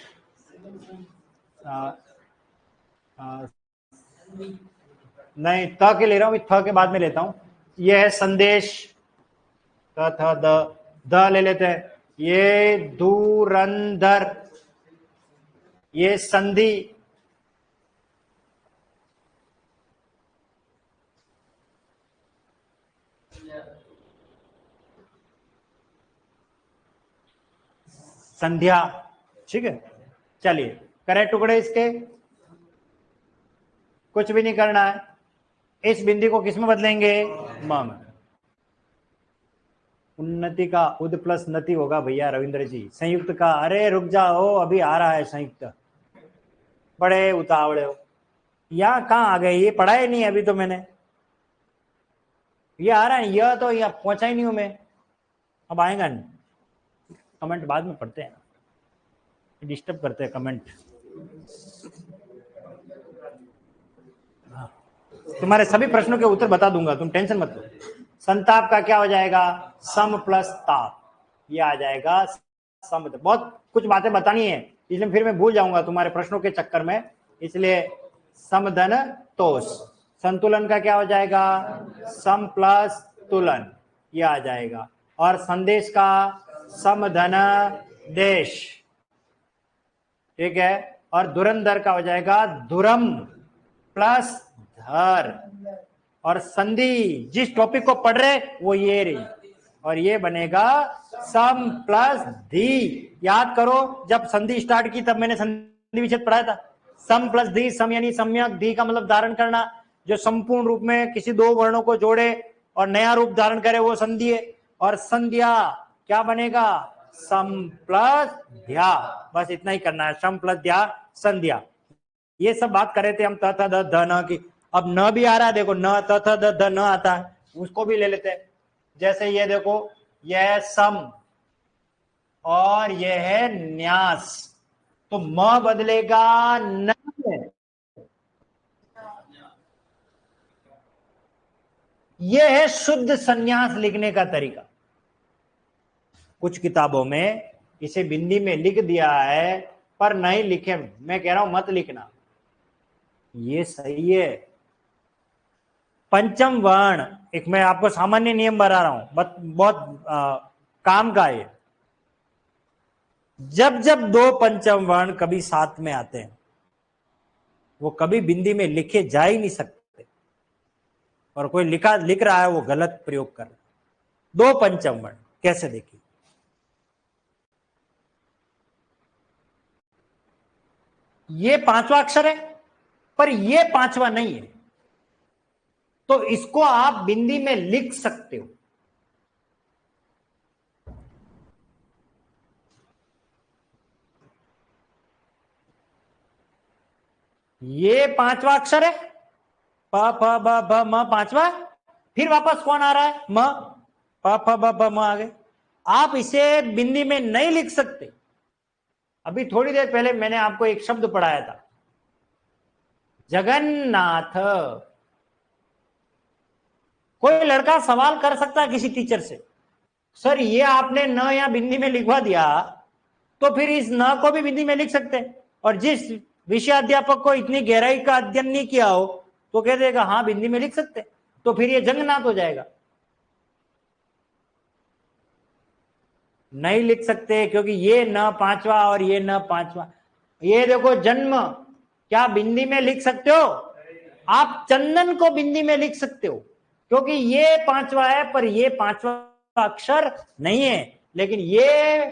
नहीं, त के ले रहा हूं, थ के बाद में लेता हूं। यह है संदेश, त थ द ले लेते हैं। ये धुरंधर, ये संधि, संध्या। ठीक है, चलिए करें टुकड़े इसके, कुछ भी नहीं करना है। इस बिंदी को किस में बदलेंगे? म में। उन्नति का उद प्लस नति होगा भैया रविंद्र जी। संयुक्त का, अरे रुक जाओ, अभी आ रहा है संयुक्त, बड़े उतावले हो। यहाँ कहाँ आ गए? ये पढ़ा ही नहीं अभी तो मैंने, ये आ रहा है, यह तो यहाँ पहुंचा ही नहीं हूं मैं, अब आएगा नहीं। कमेंट बाद में पढ़ते हैं, डिस्टर्ब करते हैं कमेंट। तुम्हारे सभी प्रश्नों के उत्तर बता दूंगा, तुम टेंशन मत लो। संताप का क्या हो जाएगा? सम प्लस ताप, ये आ जाएगा सम। बहुत कुछ बातें बतानी है, इसलिए फिर मैं भूल जाऊंगा तुम्हारे प्रश्नों के चक्कर में, इसलिए समधन तोष। संतुलन का क्या हो जाएगा? सम प्लस तुलन, ये आ जाएगा। और संदेश का समधन देश, ठीक है। और धुरंधर का हो जाएगा धुरम प्लस धर। और संधि, जिस टॉपिक को पढ़ रहे वो ये रही, और ये बनेगा सम प्लस धी। याद करो, जब संधि स्टार्ट की तब मैंने संधि विच्छेद पढ़ाया था। सम प्लस धी, सम यानी सम्यक, धी का मतलब धारण करना, जो संपूर्ण रूप में किसी दो वर्णों को जोड़े और नया रूप धारण करे, वो संधि है। और संध्या क्या बनेगा? सम प्लस ध्या, बस इतना ही करना है, सम प्लस ध्या संध्या। ये सब बात कर रहे थे हम त थ द ध न की। अब न भी आ रहा है, देखो न त थ द ध न आता है, उसको भी ले लेते हैं। जैसे ये देखो, यह है सम और यह है न्यास, तो म बदलेगा न में। यह है शुद्ध संन्यास लिखने का तरीका। कुछ किताबों में इसे बिंदी में लिख दिया है, पर नहीं लिखे, मैं कह रहा हूं मत लिखना, ये सही है। पंचम वर्ण, एक मैं आपको सामान्य नियम बता रहा हूं, बहुत काम का है। जब जब दो पंचम वर्ण कभी साथ में आते हैं, वो कभी बिंदी में लिखे जा ही नहीं सकते, और कोई लिख रहा है वो गलत प्रयोग कर रहा है। दो पंचम वर्ण कैसे देखिए, ये पांचवा अक्षर है पर ये पांचवा नहीं है, तो इसको आप बिंदी में लिख सकते हो। ये पांचवा अक्षर है, प फ ब भ म पांचवा, फिर वापस कौन आ रहा है, म, प फ ब भ म आ गए। आप इसे बिंदी में नहीं लिख सकते। अभी थोड़ी देर पहले मैंने आपको एक शब्द पढ़ाया था, जगन्नाथ। कोई लड़का सवाल कर सकता है किसी टीचर से, सर ये आपने न या बिंदी में लिखवा दिया, तो फिर इस न को भी बिंदी में लिख सकते हैं। और जिस विषयाध्यापक को इतनी गहराई का अध्ययन नहीं किया हो तो कह देगा हाँ बिंदी में लिख सकते, तो फिर ये जंगनाथ हो जाएगा। नहीं लिख सकते क्योंकि ये न पांचवा और ये न पांचवा। ये देखो जन्म, क्या बिंदी में लिख सकते हो? आप चंदन को बिंदी में लिख सकते हो क्योंकि ये पांचवा है पर ये पांचवा अक्षर नहीं है, लेकिन ये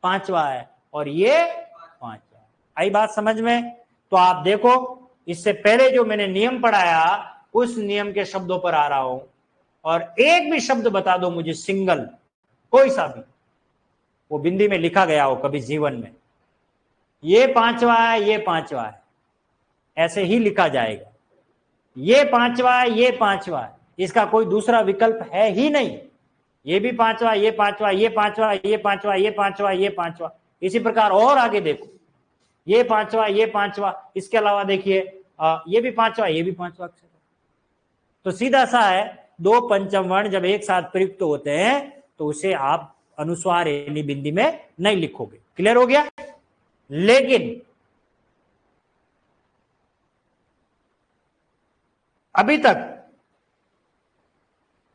पांचवा है और ये पांचवा। आई बात समझ में? तो आप देखो, इससे पहले जो मैंने नियम पढ़ाया उस नियम के शब्दों पर आ रहा हूं, और एक भी शब्द बता दो मुझे सिंगल, कोई सा भी, वो बिंदी में लिखा गया हो कभी जीवन में, ये पांचवा है ये पांचवा है, ऐसे ही लिखा जाएगा। ये पांचवा है ये पांचवा है, इसका कोई दूसरा विकल्प है ही नहीं। ये भी पांचवा, ये पांचवा, ये पांचवा, ये पांचवा, ये पांचवा, ये पांचवा, इसी प्रकार और आगे देखो, ये पांचवा ये पांचवा, इसके अलावा देखिए ये भी पांचवा ये भी पांचवा अक्षर। तो सीधा सा है, दो पंचम वर्ण जब एक साथ प्रयुक्त होते हैं तो उसे आप अनुस्वार यानी बिंदी में नहीं लिखोगे। क्लियर हो गया? लेकिन अभी तक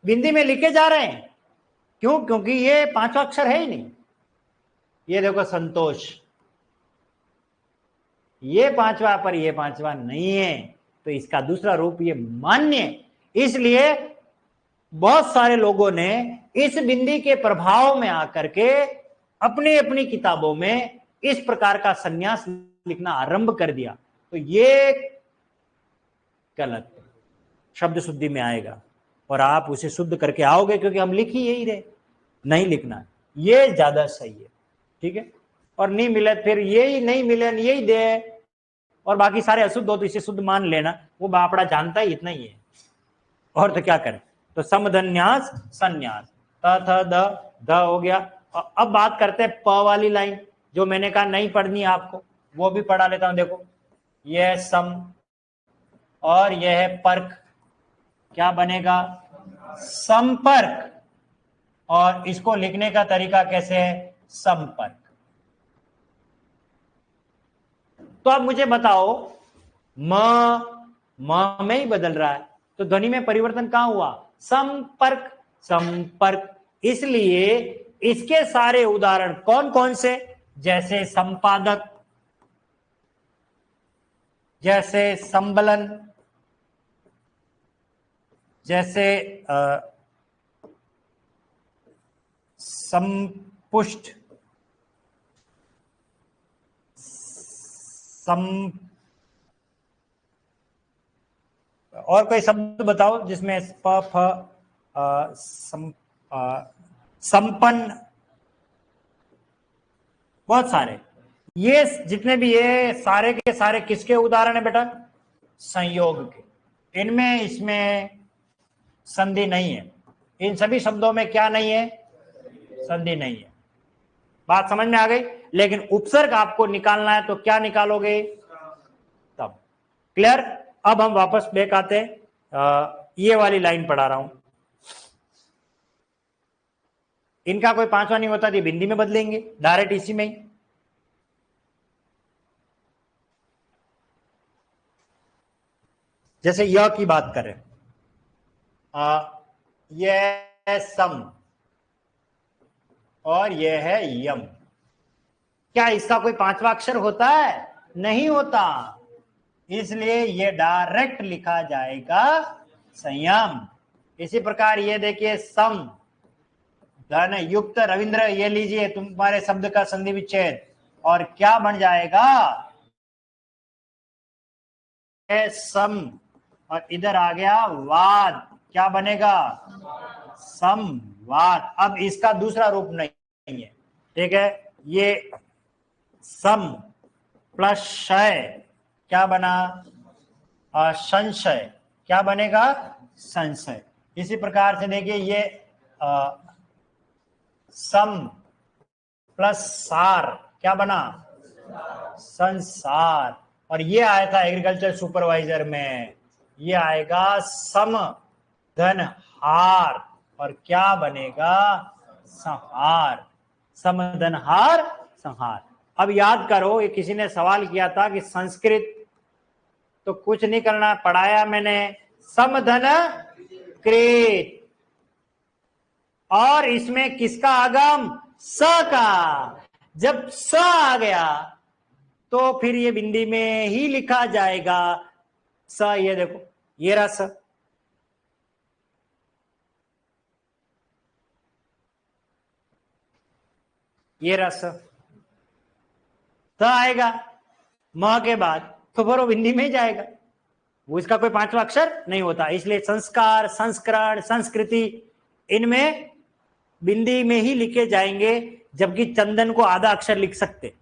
बिंदी में लिखे जा रहे हैं, क्यों? क्योंकि ये पांचवा अक्षर है ही नहीं। ये देखो संतोष, ये पांचवा पर ये पांचवा नहीं है, तो इसका दूसरा रूप ये मान्य। इसलिए बहुत सारे लोगों ने इस बिंदी के प्रभाव में आकर के अपनी अपनी किताबों में इस प्रकार का संन्यास लिखना आरंभ कर दिया, तो ये गलत, शब्द शुद्धि में आएगा और आप उसे शुद्ध करके आओगे, क्योंकि हम लिख ही यही रहे, नहीं लिखना, ये ज्यादा सही है। ठीक है? और नहीं मिले फिर यही नहीं मिले यही दे, और बाकी सारे अशुद्ध हो तो इसे शुद्ध मान लेना, वो बापड़ा जानता ही इतना ही है, और तो क्या करें। तो समधन्यास संन्यास, त थ द हो गया। अब बात करते हैं प वाली लाइन, जो मैंने कहा नहीं पढ़नी आपको, वो भी पढ़ा लेता हूं। देखो यह सम और यह है पर्क, क्या बनेगा? संपर्क। और इसको लिखने का तरीका कैसे है? संपर्क। तो अब मुझे बताओ, म में ही बदल रहा है, तो ध्वनि में परिवर्तन कहां हुआ? संपर्क, संपर्क। इसलिए इसके सारे उदाहरण कौन कौन से? जैसे संपादक, जैसे संबलन, जैसे संपुष्ट, और कोई शब्द बताओ जिसमें प फ संपन्न, बहुत सारे। ये जितने भी ये सारे के सारे किसके उदाहरण है बेटा? संयोग के। इनमें इसमें संधि नहीं है, इन सभी शब्दों में क्या नहीं है? संधि नहीं है। बात समझ में आ गई? लेकिन उपसर्ग आपको निकालना है तो क्या निकालोगे? तब। क्लियर? अब हम वापस बैक आते हैं, ये वाली लाइन पढ़ा रहा हूं, इनका कोई पांचवा नहीं होता, ये बिंदी में बदलेंगे डायरेक्ट इसी में ही। जैसे य की बात करें, यह सम और यह है यम, क्या इसका कोई पांचवा अक्षर होता है? नहीं होता, इसलिए ये डायरेक्ट लिखा जाएगा संयम। इसी प्रकार ये देखिए सम धन युक्त रविंद्र, ये लीजिए तुम्हारे शब्द का संधि विच्छेद, और क्या बन जाएगा, सम, और इधर आ गया वाद, क्या बनेगा, समवाद। अब इसका दूसरा रूप नहीं है, ठीक है, ये सम प्लस शय क्या बना, संशय, क्या बनेगा, संशय। इसी प्रकार से देखिए ये सम प्लस सार क्या बना, संसार। और ये आया था एग्रीकल्चर सुपरवाइजर में, ये आएगा सम धन हार, और क्या बनेगा, संहार, समधन हार संहार। अब याद करो, ये किसी ने सवाल किया था कि संस्कृत, तो कुछ नहीं करना, पढ़ाया मैंने, समधन कृत, और इसमें किसका आगम, स का। जब स आ गया तो फिर ये बिंदी में ही लिखा जाएगा स। ये देखो, ये रहा स, ये रहा स आएगा म के बाद, तो फिर वो बिंदी में ही जाएगा, वो इसका कोई पांचवा अक्षर नहीं होता। इसलिए संस्कार, संस्करण, संस्कृति, इनमें बिंदी में ही लिखे जाएंगे, जबकि चंदन को आधा अक्षर लिख सकते,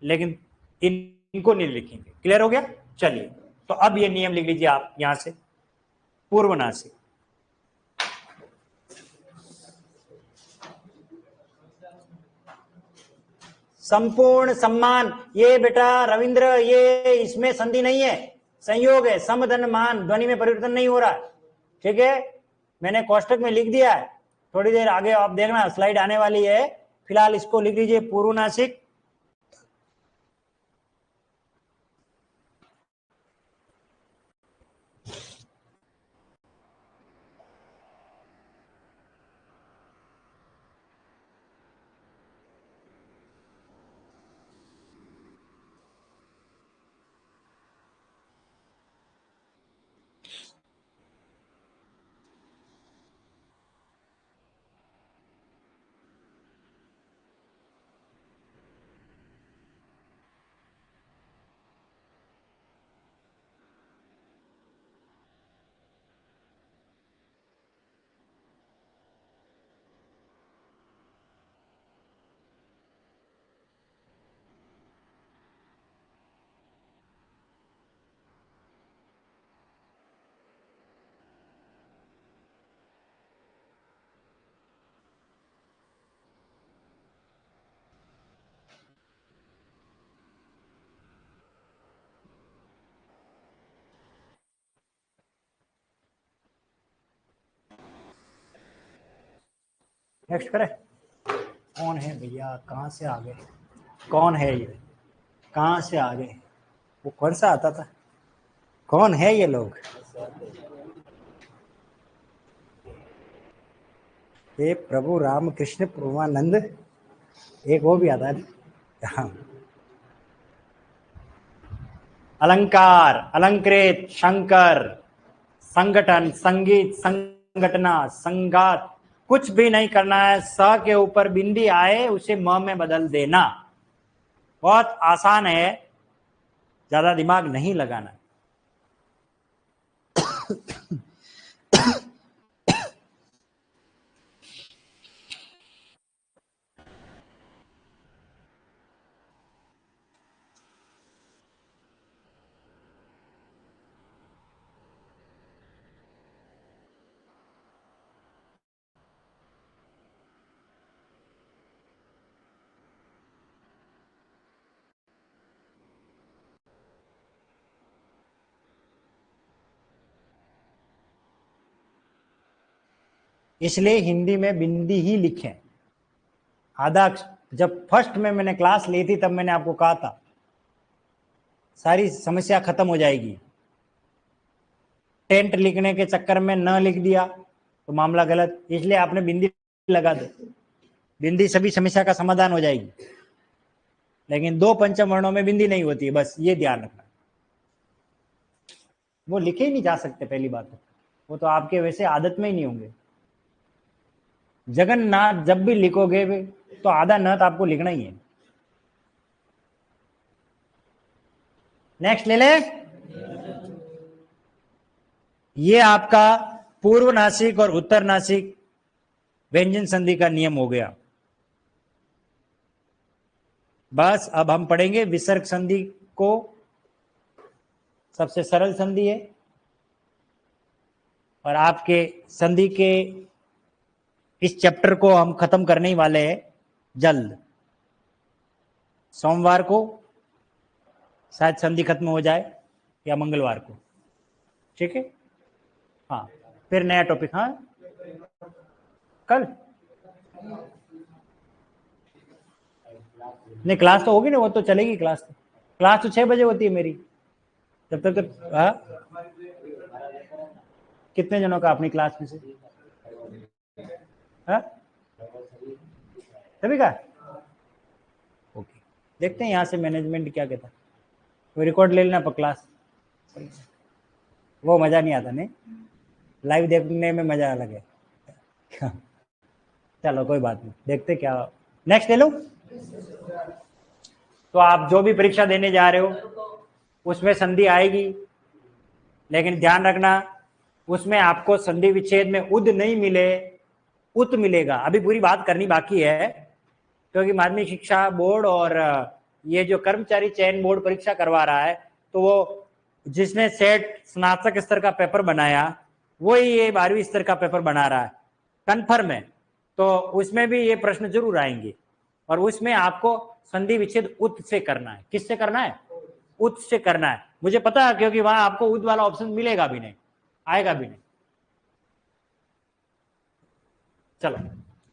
लेकिन इनको नहीं लिखेंगे। क्लियर हो गया। चलिए, तो अब ये नियम लिख लीजिए आप यहां से, पूर्वनासिक। संपूर्ण सम्मान, ये बेटा रविंद्र, ये इसमें संधि नहीं है, संयोग है, समधन मान, ध्वनि में परिवर्तन नहीं हो रहा, ठीक है, मैंने कोष्टक में लिख दिया है, थोड़ी देर आगे आप देखना स्लाइड आने वाली है, फिलहाल इसको लिख लीजिए पूर्वनासिक। नेक्स्ट करें। कौन है भैया, कहां से आ गए, कौन है ये, कहां से आ गए, वो कौन सा आता था, कौन है ये लोग, ये प्रभु रामकृष्ण पूर्वानंद, एक वो भी आता है। हाँ, अलंकार, अलंकृत, शंकर, संगठन, संगीत, संगठना, संगात, कुछ भी नहीं करना है, स के ऊपर बिंदी आए उसे म में बदल देना, बहुत आसान है, ज्यादा दिमाग नहीं लगाना। इसलिए हिंदी में बिंदी ही लिखें, आधा। जब फर्स्ट में मैंने क्लास ली थी तब मैंने आपको कहा था सारी समस्या खत्म हो जाएगी, टेंट लिखने के चक्कर में न लिख दिया तो मामला गलत, इसलिए आपने बिंदी लगा दो, बिंदी सभी समस्या का समाधान हो जाएगी। लेकिन दो पंचम वर्णों में बिंदी नहीं होती है, बस ये ध्यान रखना। वो लिखे ही नहीं जा सकते, पहली बात तो वो तो आपके वैसे आदत में ही नहीं होंगे। जगन्नाथ जब भी लिखोगे तो आधा नाथ आपको लिखना ही है। नेक्स्ट ले ले। ये आपका पूर्व नासिक और उत्तर नासिक व्यंजन संधि का नियम हो गया। बस अब हम पढ़ेंगे विसर्ग संधि को। सबसे सरल संधि है और आपके संधि के इस चैप्टर को हम खत्म करने ही वाले हैं जल्द। सोमवार को शायद संधि खत्म हो जाए या मंगलवार को, ठीक है। हाँ, फिर नया टॉपिक। हाँ, कल नहीं, क्लास तो होगी ना, वो तो चलेगी क्लास। क्लास तो 6 बजे होती है मेरी। जब तक तो हाँ, कितने जनों का अपनी क्लास में से? हाँ, सभी का। ओके, देखते हैं यहाँ से मैनेजमेंट क्या कहता है। वो रिकॉर्ड ले लेना पर क्लास, वो मज़ा नहीं आता नहीं, लाइव देखने में मज़ा अलग है। चलो कोई बात नहीं, देखते क्या। नेक्स्ट ले लो। तो आप जो भी परीक्षा देने जा रहे हो उसमें संधि आएगी, लेकिन ध्यान रखना उसमें आपको संधि विच्छेद में उद नहीं मिले, उत मिलेगा। अभी पूरी बात करनी बाकी है, क्योंकि माध्यमिक शिक्षा बोर्ड और ये जो कर्मचारी चयन बोर्ड परीक्षा करवा रहा है, तो वो जिसने सेट स्नातक स्तर का पेपर बनाया वही ये 12वीं स्तर का पेपर बना रहा है कन्फर्म है। तो उसमें भी ये प्रश्न जरूर आएंगे और उसमें आपको संधि विच्छेद उत से करना है। किससे करना है? उत से करना है। मुझे पता है, क्योंकि वहां आपको उत वाला ऑप्शन मिलेगा भी नहीं, आएगा भी नहीं। चलो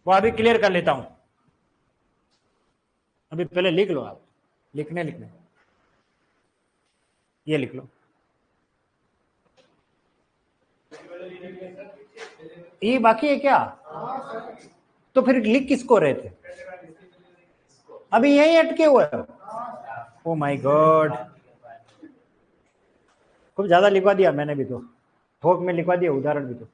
वो अभी क्लियर कर लेता हूं। अभी पहले लिख लो आप, लिखने ये लिख लो। ये बाकी है क्या? तो फिर लिख किसको रहे थे? अभी यही अटके हुए हो। ओ माय गॉड, खूब ज्यादा लिखवा दिया मैंने भी, तो थोक में लिखवा दिया उदाहरण भी। तो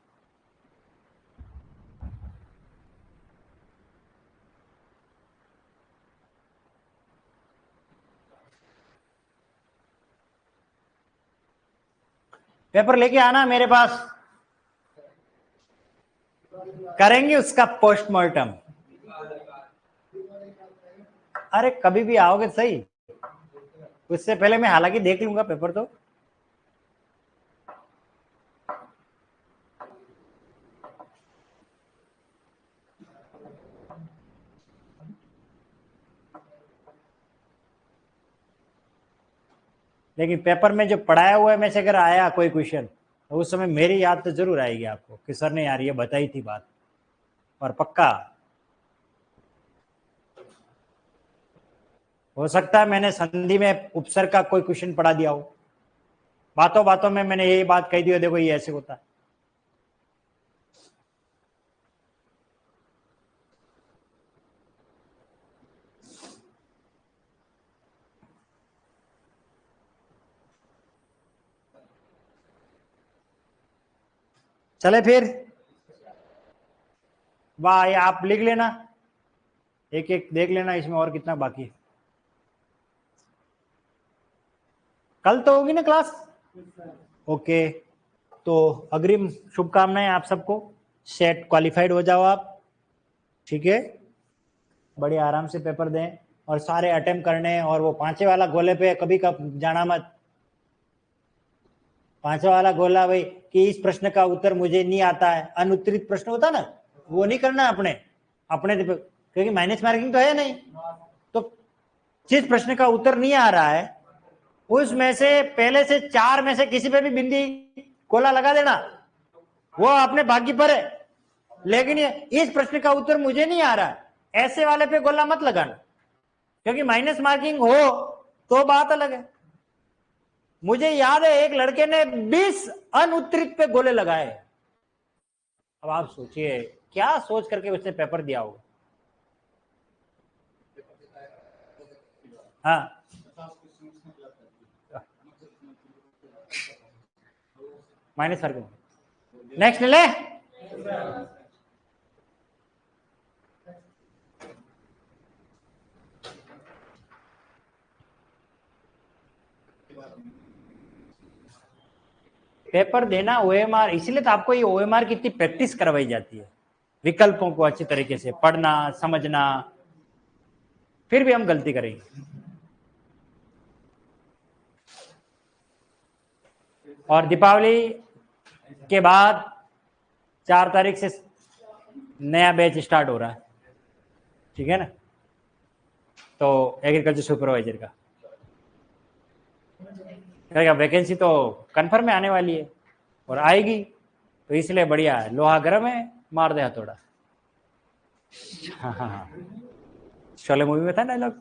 पेपर लेके आना मेरे पास, करेंगे उसका पोस्टमार्टम। अरे कभी भी आओगे सही, उससे पहले मैं हालांकि देख लूंगा पेपर। तो लेकिन पेपर में जो पढ़ाया हुआ है में से अगर आया कोई क्वेश्चन, तो उस समय मेरी याद तो जरूर आएगी आपको कि सर ने यार ये बताई थी बात। और पक्का हो सकता है मैंने संधि में उपसर्ग का कोई क्वेश्चन पढ़ा दिया हो, बातों बातों में मैंने यही बात कही दी हो, देखो ये ऐसे होता है। चले फिर, वाह, ये आप लिख लेना, एक एक देख लेना इसमें और कितना बाकी है। कल तो होगी ना क्लास? ओके, तो अग्रिम शुभकामनाएं आप सबको। सेट क्वालिफाइड हो जाओ आप, ठीक है। बड़े आराम से पेपर दें और सारे अटेम्प्ट करने। और वो 5 वाला गोले पे कभी कब जाना मत। 5 वाला गोला भाई कि इस प्रश्न का उत्तर मुझे नहीं आता है, अनुत्तरित प्रश्न होता ना, वो नहीं करना अपने अपने, क्योंकि माइनस मार्किंग तो है नहीं। तो जिस प्रश्न का उत्तर नहीं आ रहा है उसमें से पहले से 4 में से किसी पे भी बिंदी गोला लगा देना, वो अपने भाग्य पर है। लेकिन ये इस प्रश्न का उत्तर मुझे नहीं आ रहा है, ऐसे वाले पे गोला मत लगाना, क्योंकि माइनस मार्किंग हो तो बात अलग है। मुझे याद है एक लड़के ने 20 अनुत्तरित पे गोले लगाए। अब आप सोचिए क्या सोच करके उसने पेपर दिया होगा। हाँ, माइनस मार्किंग। नेक्स्ट ले। पेपर देना ओएमआर, इसीलिए तो आपको ये ओएमआर की इतनी प्रैक्टिस करवाई जाती है, विकल्पों को अच्छी तरीके से पढ़ना समझना, फिर भी हम गलती करेंगे। और दीपावली के बाद 4 तारीख से नया बैच स्टार्ट हो रहा है, ठीक है ना, तो एग्रीकल्चर सुपरवाइजर का वैकेंसी तो कंफर्म में आने वाली है और आएगी, तो इसलिए बढ़िया है, लोहा गर्म है, मार दे हथौड़ा। हाँ हाँ हाँ, शोले मूवी में था डायलॉग,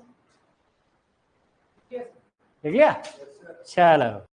देख लिया? चलो।